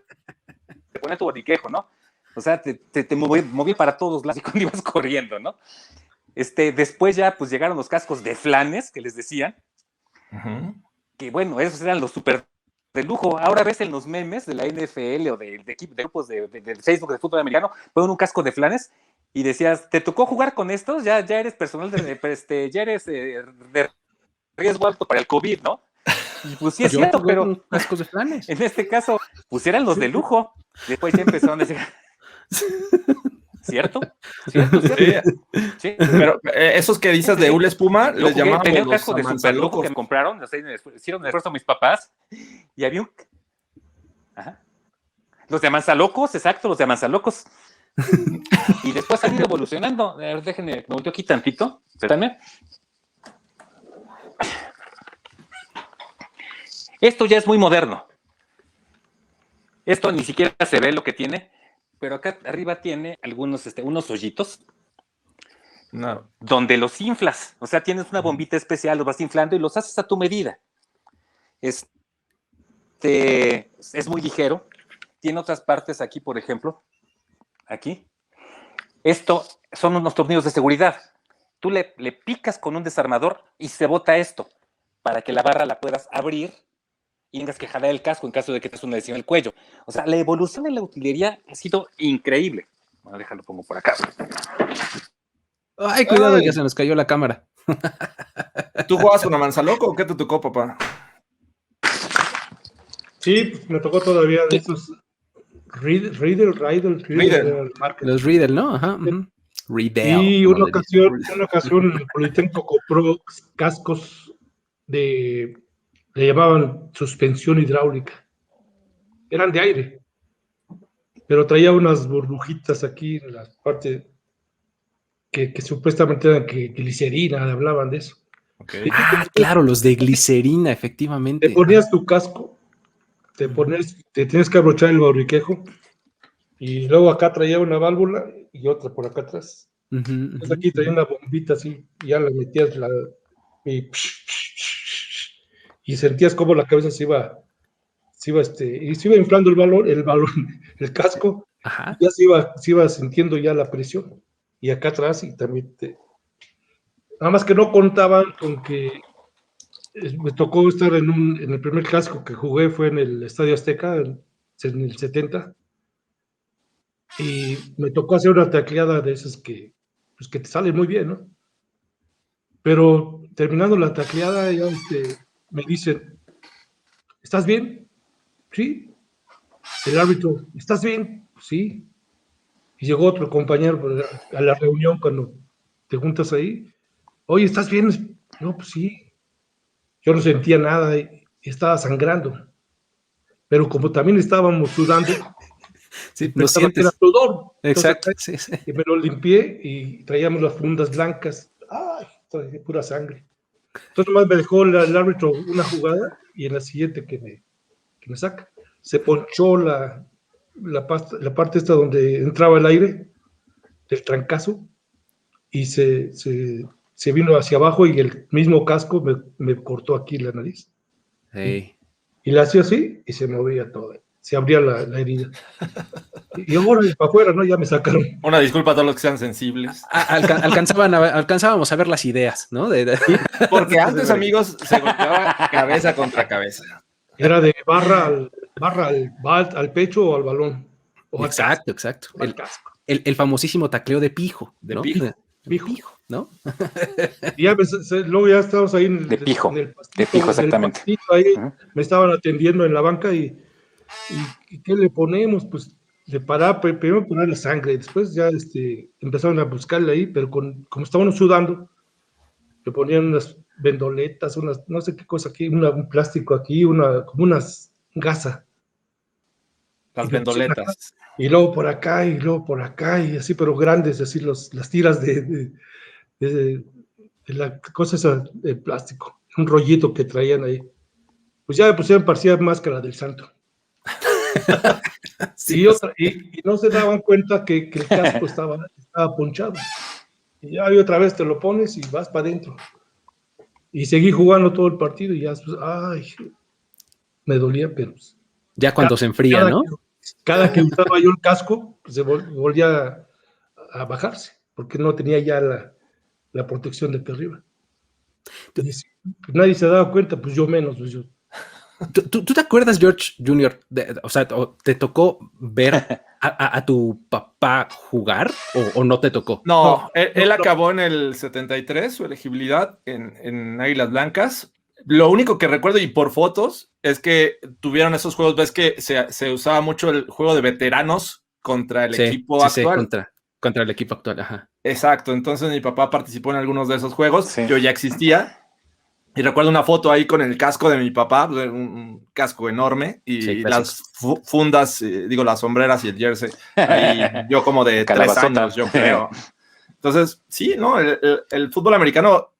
te ponía tu boriquejo, ¿no? O sea, te movía para todos lados y cuando ibas corriendo, ¿no? Después ya pues llegaron los cascos de flanes, que les decían, que bueno, esos eran los súper de lujo. Ahora ves en los memes de la NFL o de grupos de Facebook de fútbol americano, ponen un casco de flanes y decías, ¿te tocó jugar con estos? Ya eres personal ya eres de riesgo alto para el COVID, ¿no? Y pues sí es cierto, pero cascos de flanes. En este caso, pues eran los de lujo. Después ya empezaron a decir... ¿Cierto? Sí. Pero esos que dices de hule espuma, les llamaban tenía un los casco de super lujo que me compraron, hicieron el esfuerzo mis papás, y había un... Ajá. Los de Amanzalocos, exacto, los de Amanzalocos. Y después han ido evolucionando. A ver, déjenme, me volteo aquí tantito. Espérenme. Esto ya es muy moderno. Esto ni siquiera se ve lo que tiene, pero acá arriba tiene algunos, unos hoyitos. No. Donde los inflas. O sea, tienes una bombita especial, los vas inflando y los haces a tu medida. Es muy ligero. Tiene otras partes aquí, por ejemplo. Aquí. Esto son unos tornillos de seguridad. Tú le picas con un desarmador y se bota esto para que la barra la puedas abrir y tengas que jalar el casco en caso de que te una lesión en el cuello. O sea, la evolución en la utilería ha sido increíble. Bueno, déjalo, pongo por acá. Ay, cuidado, ya se nos cayó la cámara. ¿Tú jugabas con Amanzaloco o qué te tocó, papá? Sí, me tocó todavía de esos Riddle. Los Riddle, ¿no? Ajá. Riddle. Y una ocasión el Politécnico compró cascos le llamaban suspensión hidráulica. Eran de aire, pero traía unas burbujitas aquí en la parte que supuestamente eran glicerina, hablaban de eso. Okay. Claro, los de glicerina, efectivamente. Te ponías tu casco, te tienes que abrochar el bauruquejo, y luego acá traía una válvula y otra por acá atrás. Entonces aquí traía una bombita así, y ya la metías y sentías como la cabeza se iba inflando el casco, Ajá. y ya se iba sintiendo ya la presión. Y acá atrás, y también nada más que no contaban con que me tocó estar en el primer clásico que jugué, fue en el Estadio Azteca, en el 70, y me tocó hacer una tacleada de esas pues que te sale muy bien, ¿no? Pero terminando la tacleada, ya me dicen, ¿estás bien? Sí. El árbitro, ¿estás bien? Sí. Y llegó otro compañero a la reunión cuando te juntas ahí. Oye, ¿estás bien? No, pues sí. Yo no sentía nada y estaba sangrando. Pero como también estábamos sudando, Sí, lo pensaba que era sientes. sudor. Entonces Exacto, sí, sí. me lo limpié y traíamos las fundas blancas. ¡Ay! Traía pura sangre. Entonces nomás me dejó el árbitro una jugada y en la siguiente que me saca, se ponchó la parte esta donde entraba el aire del trancazo y se vino hacia abajo y el mismo casco me cortó aquí la nariz. Hey. Y la hacía así y se movía toda. Se abría la herida. Y ahora para afuera, ¿no? Ya me sacaron. Una disculpa a todos los que sean sensibles. Alcanzábamos a ver las ideas, ¿no? Porque antes, amigos, se golpeaba cabeza contra cabeza. Era de al pecho o al balón. O al casco. Exacto. Al casco. El famosísimo tacleo de pijo, ¿no? De Pijo, ¿no? Y ya luego ya estábamos ahí en De pijo, en el pastito, de pijo, exactamente. Ahí me estaban atendiendo en la banca y ¿qué le ponemos? Pues le paraba, primero poner la sangre, después ya empezaron a buscarle ahí, pero como estábamos sudando, le ponían unas vendoletas, no sé qué cosa aquí, un plástico aquí, como unas gasa. Las Y me pusieron acá, vendoletas. y luego por acá, y luego por acá, y así, pero grandes, así las tiras de la cosa esa de plástico, un rollito que traían ahí. Pues ya me pusieron, parecía máscara del santo. Sí, y no se daban cuenta que el casco estaba ponchado. Y ya y otra vez te lo pones y vas para adentro. Y seguí jugando todo el partido y ya, pues, ay, me dolía, pero pues, ya cuando se enfría, ¿no? Cada que usaba yo el casco, pues, se volvía a bajarse, porque no tenía ya la protección de aquí arriba. Y pues, nadie se daba cuenta, pues yo menos. Pues yo. ¿Tú te acuerdas, George Jr., o sea, te tocó ver a tu papá jugar o no te tocó? No, él acabó en el 73, su elegibilidad en Águilas Blancas. Lo único que recuerdo, y por fotos, es que tuvieron esos juegos, ves que se usaba mucho el juego de veteranos contra el equipo actual. Sí, contra el equipo actual, ajá. Exacto, entonces mi papá participó en algunos de esos juegos, Sí. Yo ya existía, y recuerdo una foto ahí con el casco de mi papá, un casco enorme, y Sí, las fundas, las sombreras y el jersey, ahí yo como de 3 años, yo creo. Entonces, sí, ¿no? El fútbol americano,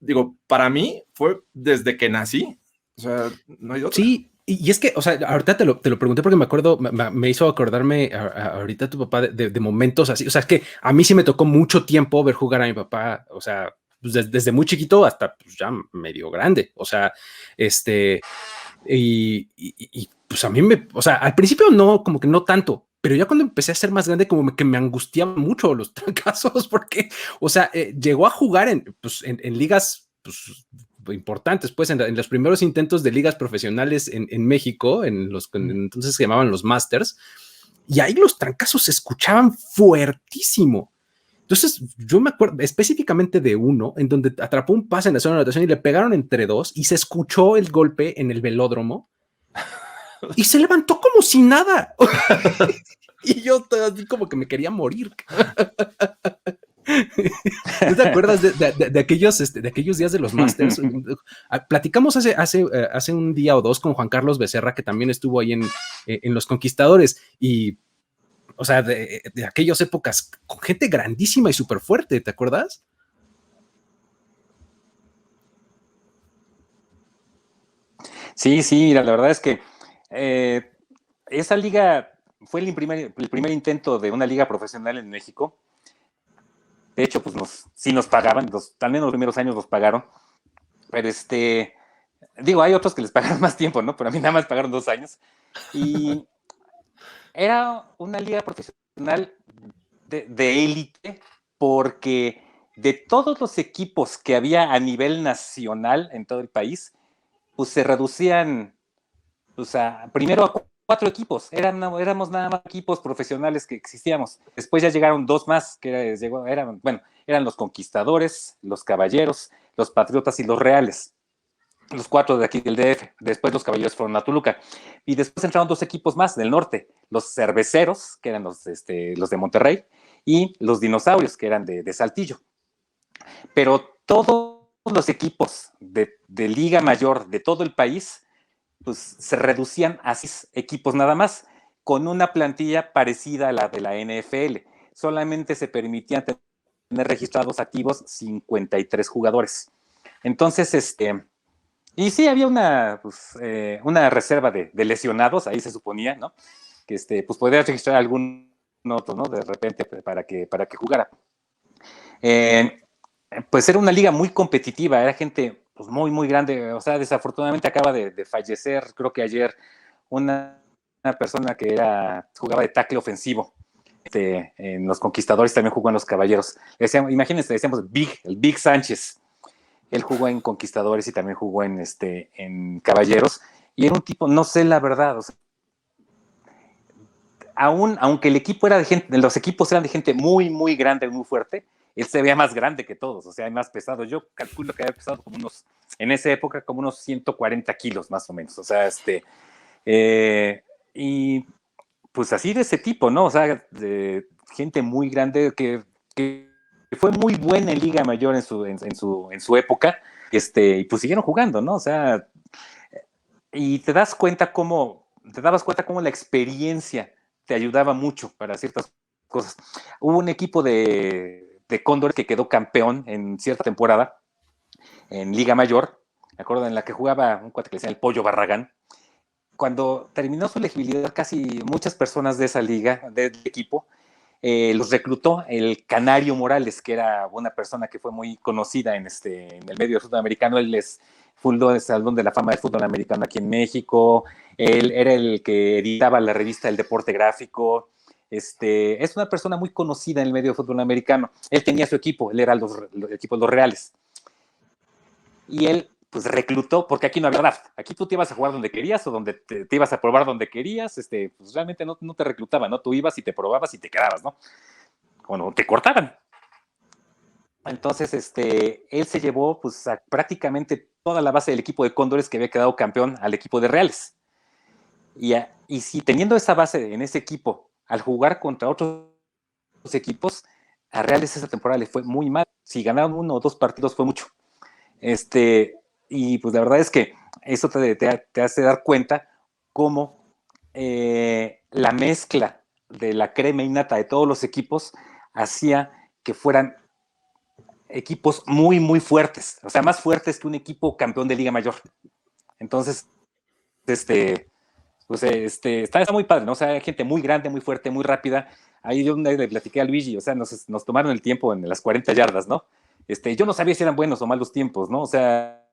para mí fue desde que nací, o sea, no hay otra. Sí, y es que, o sea, ahorita te lo pregunté porque me acuerdo, me hizo acordarme ahorita tu papá de momentos así, o sea, es que a mí sí me tocó mucho tiempo ver jugar a mi papá, o sea, pues desde muy chiquito hasta pues, ya medio grande, o sea, y pues a mí o sea, al principio no, como que no tanto, pero ya cuando empecé a ser más grande, como que me angustiaban mucho los trancazos, porque, o sea, llegó a jugar en ligas, pues, importantes, pues, en los primeros intentos de ligas profesionales en México, entonces se llamaban los Masters, y ahí los trancazos se escuchaban fuertísimo. Entonces, yo me acuerdo específicamente de uno en donde atrapó un pase en la zona de anotación y le pegaron entre dos y se escuchó el golpe en el velódromo y se levantó como si nada. Y yo como que me quería morir. ¿Tú te acuerdas de aquellos días de los Masters? Platicamos hace un día o dos con Juan Carlos Becerra, que también estuvo ahí en Los Conquistadores, y o sea, de aquellas épocas con gente grandísima y súper fuerte, ¿te acuerdas? Sí, sí, mira, la verdad es que esa liga fue el primer intento de una liga profesional en México. De hecho, pues sí nos pagaban, también los primeros años nos pagaron, pero digo, hay otros que les pagaron más tiempo, ¿no? Pero a mí nada más pagaron 2 años. Y era una liga profesional de élite porque de todos los equipos que había a nivel nacional en todo el país, pues se reducían, pues primero a 4 equipos, éramos nada más equipos profesionales que existíamos. Después ya llegaron 2 más, eran los Conquistadores, los Caballeros, los Patriotas y los Reales. Los 4 de aquí del DF. Después los Caballeros fueron a Toluca. Y después entraron 2 equipos más del norte. Los Cerveceros, que eran los de Monterrey, y los Dinosaurios, que eran de Saltillo. Pero todos los equipos de Liga Mayor de todo el país, pues se reducían a 6 equipos nada más, con una plantilla parecida a la de la NFL. Solamente se permitían tener registrados activos 53 jugadores. Entonces, y sí, había una reserva de lesionados, ahí se suponía, ¿no? Que pues podría registrar algún otro, ¿no? De repente para que jugara. Pues era una liga muy competitiva, era gente pues muy, muy grande. O sea, desafortunadamente acaba de fallecer, creo que ayer, una persona que jugaba de tackle ofensivo. En los Conquistadores, también jugó en los Caballeros. Imagínense, decíamos el Big Sánchez. Él jugó en Conquistadores y también jugó en Caballeros. Y era un tipo, no sé la verdad, o sea, aunque el equipo era de gente, los equipos eran de gente muy, muy grande, muy fuerte, él se veía más grande que todos, o sea, más pesado. Yo calculo que había pesado en esa época, como unos 140 kilos más o menos. O sea, y pues así de ese tipo, ¿no? O sea, de gente muy grande que fue muy buena en Liga Mayor en su época, y pues siguieron jugando, ¿no? O sea, y te dabas cuenta cómo la experiencia te ayudaba mucho para ciertas cosas. Hubo un equipo de Cóndor que quedó campeón en cierta temporada en Liga Mayor, me acuerdo, en la que jugaba un cuate que le decía el Pollo Barragán. Cuando terminó su elegibilidad, casi muchas personas de esa liga, del equipo, los reclutó el Canario Morales, que era una persona que fue muy conocida en el medio sudamericano. Él fundó el Salón de la Fama del Fútbol Americano aquí en México. Él era el que editaba la revista El Deporte Gráfico. Es una persona muy conocida en el medio de fútbol americano. Él tenía su equipo, él era el equipo de los Reales. Y él pues reclutó, porque aquí no había draft. Aquí tú te ibas a jugar donde querías o donde te ibas a probar donde querías. Pues realmente no te reclutaban, ¿no? Tú ibas y te probabas y te quedabas, ¿no? O no, te cortaban. Entonces, él se llevó pues a prácticamente toda la base del equipo de Cóndores que había quedado campeón al equipo de Reales. Y si teniendo esa base en ese equipo, al jugar contra otros equipos, a Reales esa temporada le fue muy mal. Si ganaron 1 o 2 partidos fue mucho. Y pues la verdad es que eso te hace dar cuenta cómo la mezcla de la crema innata de todos los equipos hacía que fueran equipos muy, muy fuertes, o sea, más fuertes que un equipo campeón de Liga Mayor. Entonces, pues está muy padre, ¿no? O sea, hay gente muy grande, muy fuerte, muy rápida. Ahí yo le platiqué a Luigi, o sea, nos tomaron el tiempo en las 40 yardas, ¿no? Yo no sabía si eran buenos o malos tiempos, ¿no? O sea,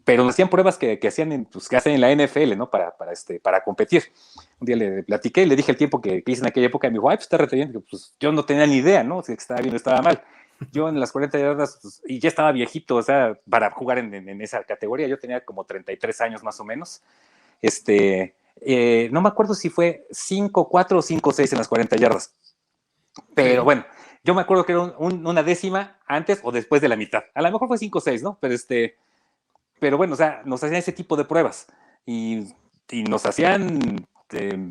pero hacían pruebas que hacen en la NFL, ¿no? Para competir. Un día le platiqué y le dije el tiempo que hice en aquella época y me dijo, ay, pues está reteniendo. Pues yo no tenía ni idea, ¿no? Si estaba bien o estaba mal. Yo en las 40 yardas, pues, y ya estaba viejito, o sea, para jugar en esa categoría, yo tenía como 33 años más o menos. No me acuerdo si fue 5-4 o 5-6 en las 40 yardas. Pero bueno, yo me acuerdo que era una décima antes o después de la mitad. A lo mejor fue 5-6, ¿no? Pero bueno, o sea, nos hacían ese tipo de pruebas y nos hacían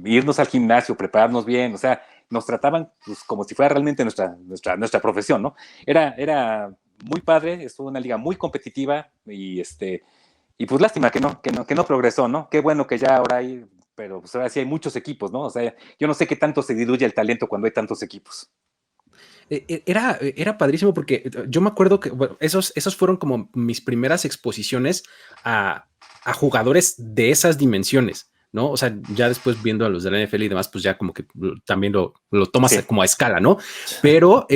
irnos al gimnasio, prepararnos bien, o sea, nos trataban pues, como si fuera realmente nuestra profesión, ¿no? Era muy padre, estuvo una liga muy competitiva y pues lástima que no progresó, ¿no? Qué bueno que ya ahora hay, pero pues ahora sí hay muchos equipos, ¿no? O sea, yo no sé qué tanto se diluye el talento cuando hay tantos equipos. Era padrísimo porque yo me acuerdo que bueno, esos fueron como mis primeras exposiciones a jugadores de esas dimensiones, ¿no? O sea, ya después viendo a los de la NFL y demás, pues ya como que también lo tomas como a escala, ¿no? Pero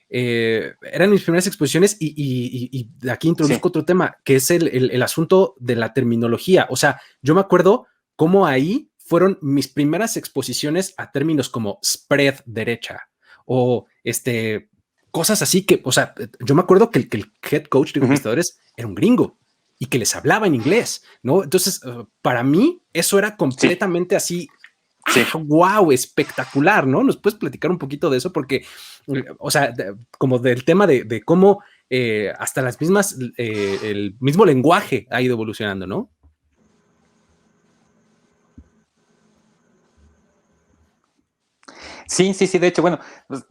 eran mis primeras exposiciones y aquí introduzco otro tema, que es el asunto de la terminología. O sea, yo me acuerdo cómo ahí fueron mis primeras exposiciones a términos como spread derecha o cosas así que, o sea, yo me acuerdo que el head coach de Conquistadores era un gringo y que les hablaba en inglés, ¿no? Entonces, para mí, eso era completamente así. Wow, espectacular, ¿no? ¿Nos puedes platicar un poquito de eso? Porque, o sea, como del tema de cómo hasta las mismas, el mismo lenguaje ha ido evolucionando, ¿no? Sí, de hecho, bueno, pues,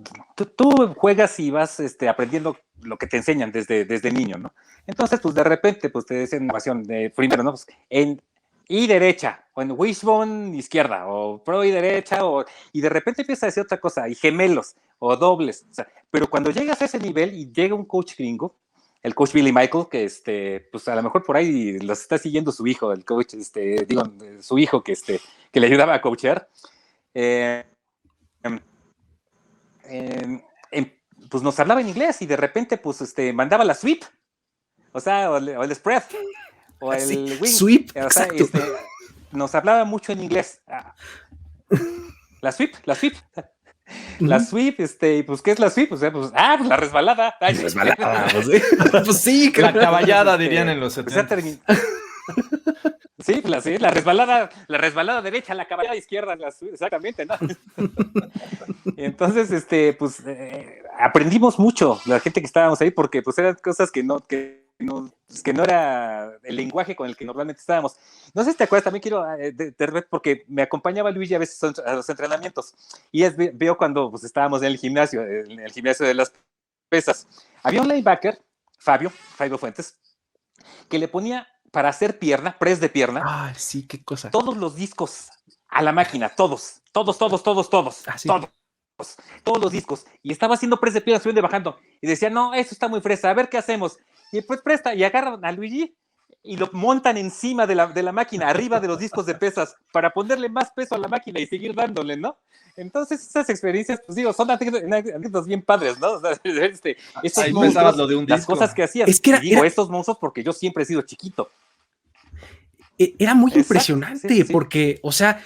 tú juegas y vas aprendiendo lo que te enseñan desde niño, ¿no? Entonces, pues de repente, pues te dicen innovación de primero, ¿no? Pues en y derecha, o en wishbone izquierda, o pro y derecha, y de repente empieza a decir otra cosa, y gemelos, o dobles, o sea, pero cuando llegas a ese nivel y llega un coach gringo, el coach Billy Michael, que pues a lo mejor por ahí los está siguiendo su hijo, el coach, su hijo que le ayudaba a coachear, pues nos hablaba en inglés y de repente pues mandaba la sweep, o sea, o el spread, o el wing, sweep, o sea, nos hablaba mucho en inglés. La sweep. La sweep, pues, ¿qué es la sweep? O sea, pues la resbalada. Ay, resbalada, pues sí, la caballada, dirían en los 70. Sí, la resbalada derecha, la caballada izquierda, exactamente, ¿no? Entonces, pues aprendimos mucho la gente que estábamos ahí porque pues eran cosas que no era el lenguaje con el que normalmente estábamos. No sé si te acuerdas, también quiero porque me acompañaba Luigi a veces a los entrenamientos y veo cuando pues estábamos en el gimnasio de las pesas. Había un linebacker, Fabio Fuentes, que le ponía para hacer press de pierna. Ah, sí, qué cosa. Todos los discos a la máquina, todos. Ah, sí. Todos los discos. Y estaba haciendo press de pierna, subiendo y bajando. Y decía, no, eso está muy fresa, a ver qué hacemos. Y pues presta, y agarran a Luigi y lo montan encima de la máquina, arriba de los discos de pesas, para ponerle más peso a la máquina y seguir dándole, ¿no? Entonces, esas experiencias, pues digo, son anécdotas bien padres, ¿no? O sea, estos monstruos, lo de un disco. las cosas que hacías. Es que digo, estos monstruos porque yo siempre he sido chiquito. Era muy impresionante porque, o sea,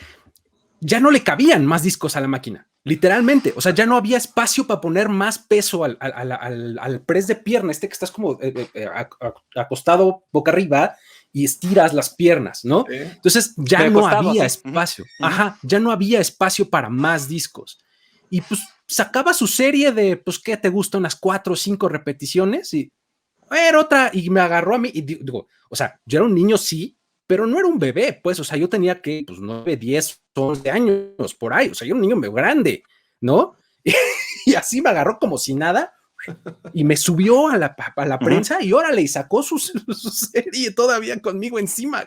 ya no le cabían más discos a la máquina, literalmente. O sea, ya no había espacio para poner más peso al press de pierna, que estás como acostado boca arriba y estiras las piernas, ¿no? Entonces ya no había espacio. Ajá, ya no había espacio para más discos. Y pues sacaba su serie de, pues, ¿qué te gusta? Unas 4 o 5 repeticiones y era otra, y me agarró a mí y digo, o sea, yo era un niño, sí, pero no era un bebé, pues, o sea, yo tenía que, pues, 9, 10, 11 años por ahí, o sea, yo era un niño muy grande, ¿no? Y así me agarró como si nada y me subió a la prensa y órale, y sacó su serie todavía conmigo encima.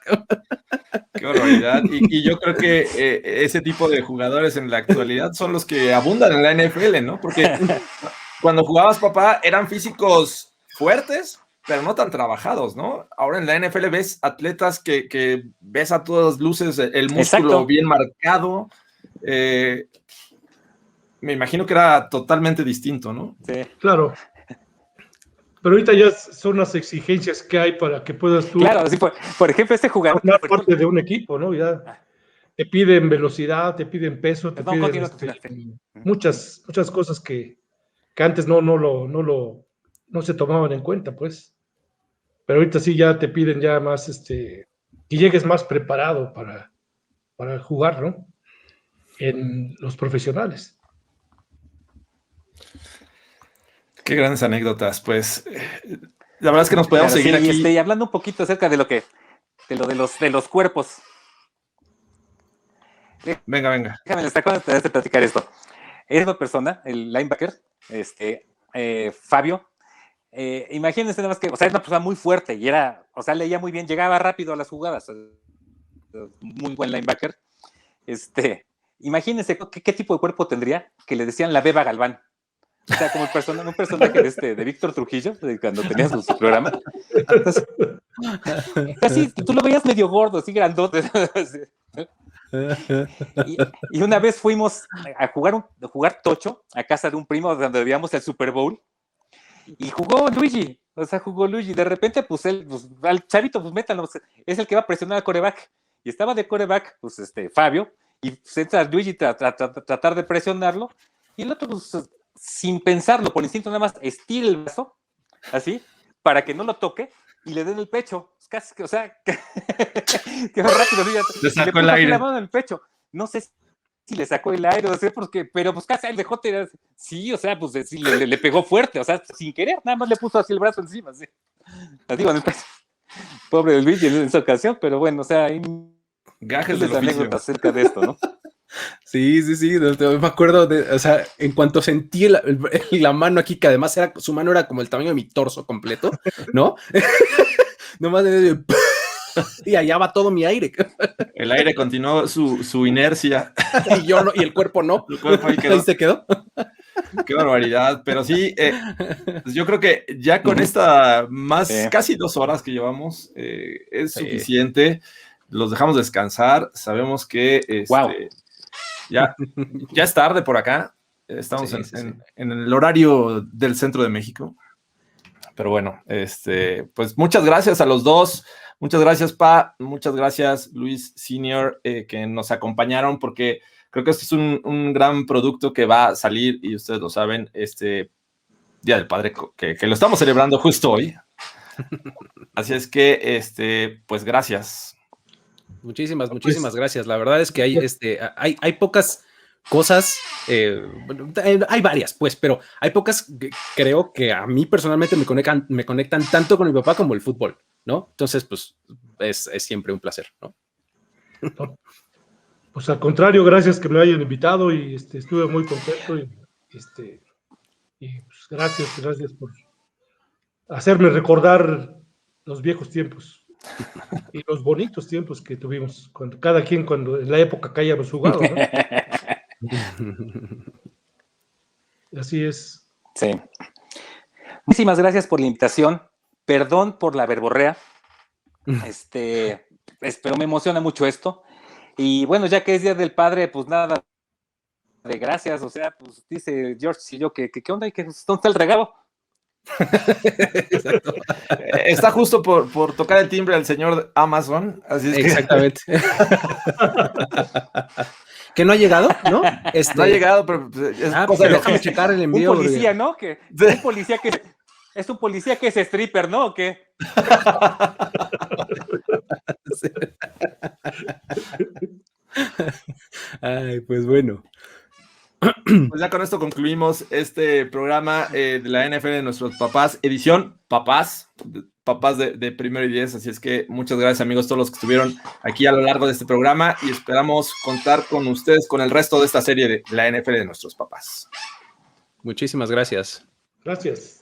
Qué barbaridad. Y yo creo que ese tipo de jugadores en la actualidad son los que abundan en la NFL, ¿no? Porque cuando jugabas, papá, eran físicos fuertes, pero no tan trabajados, ¿no? Ahora en la NFL ves atletas que ves a todas luces el músculo bien marcado. Me imagino que era totalmente distinto, ¿no? Sí. Claro. Pero ahorita ya son las exigencias que hay para que puedas tú... Claro, sí, por ejemplo, este jugador... Formar parte de un equipo, ¿no? Ya te piden velocidad, te piden peso, te piden muchas cosas que antes no se tomaban en cuenta, pues. Pero ahorita sí ya te piden ya más, que llegues más preparado para jugar, ¿no? En los profesionales. Qué grandes anécdotas, pues. La verdad es que nos podemos seguir aquí. Y hablando un poquito acerca de de los cuerpos. Venga. Déjame de platicar esto. Es una persona, el linebacker, Fabio. Imagínense nada más que, o sea, es una persona muy fuerte y leía muy bien, llegaba rápido a las jugadas. Muy buen linebacker. Imagínense qué tipo de cuerpo tendría que le decían la Beba Galván. O sea, como un personaje de Víctor Trujillo, cuando tenía su programa. Entonces, casi tú lo veías medio gordo, así grandote. Y una vez fuimos a jugar tocho a casa de un primo donde veíamos el Super Bowl y jugó Luigi. De repente, pues al chavito, pues métalo, es el que va a presionar al quarterback. Y estaba de quarterback, pues Fabio, y pues entra Luigi tratar de presionarlo, y el otro, pues, sin pensarlo, por instinto, nada más estira el brazo, así, para que no lo toque, y le den el pecho. Casi, o sea, que rápido, le sacó el aire. La mano en el pecho. No sé si le sacó el aire, o sea, pero pues casi él dejó tirar. Sí, o sea, pues sí, le pegó fuerte, o sea, sin querer, nada más le puso así el brazo encima, así. Así, bueno, pobre Luigi en esa ocasión, pero bueno, o sea, hay gajes de anécdotas acerca de esto, ¿no? Sí, me acuerdo o sea, en cuanto sentí la mano aquí, que además su mano era como el tamaño de mi torso completo, ¿no? Nomás y allá va todo mi aire. El aire continuó su inercia. Y yo no, y el cuerpo no. El cuerpo ahí se quedó. Qué barbaridad. Pero sí, pues yo creo que ya con esta casi 2 horas que llevamos, es suficiente. Los dejamos descansar. Sabemos que ya es tarde por acá. Estamos en el horario del centro de México. Pero bueno, pues muchas gracias a los dos. Muchas gracias, Pa. Muchas gracias, Luis Senior, que nos acompañaron, porque creo que este es un gran producto que va a salir, y ustedes lo saben, Día del Padre, que lo estamos celebrando justo hoy. Así es que, pues gracias. Muchísimas gracias. La verdad es que hay pocas cosas, hay varias, pues, pero hay pocas que creo que a mí personalmente me conectan tanto con mi papá como el fútbol, ¿no? Entonces, pues, es siempre un placer, ¿no? Pues al contrario, gracias que me hayan invitado y estuve muy contento y pues gracias por hacerme recordar los viejos tiempos y los bonitos tiempos que tuvimos, cada quien en la época que hayamos jugado, ¿no? Así es. Sí. Muchísimas gracias por la invitación. Perdón por la verborrea. Pero me emociona mucho esto. Y bueno, ya que es Día del Padre, pues nada de gracias. O sea, pues dice George y yo que ¿qué onda? ¿Y dónde está el regalo? Exacto. Está justo por tocar el timbre al señor Amazon. Así es exactamente. ¿Que no ha llegado? ¿No? No ha llegado, pero déjame checar el envío. Un policía, ¿no? Un policía que es un policía que es stripper, ¿no? ¿O qué? Ay, pues bueno. Pues ya con esto concluimos este programa de la NFL de nuestros papás, edición papás de Primero y 10. Así es que muchas gracias, amigos, todos los que estuvieron aquí a lo largo de este programa, y esperamos contar con ustedes con el resto de esta serie de la NFL de nuestros papás. Muchísimas gracias. Gracias.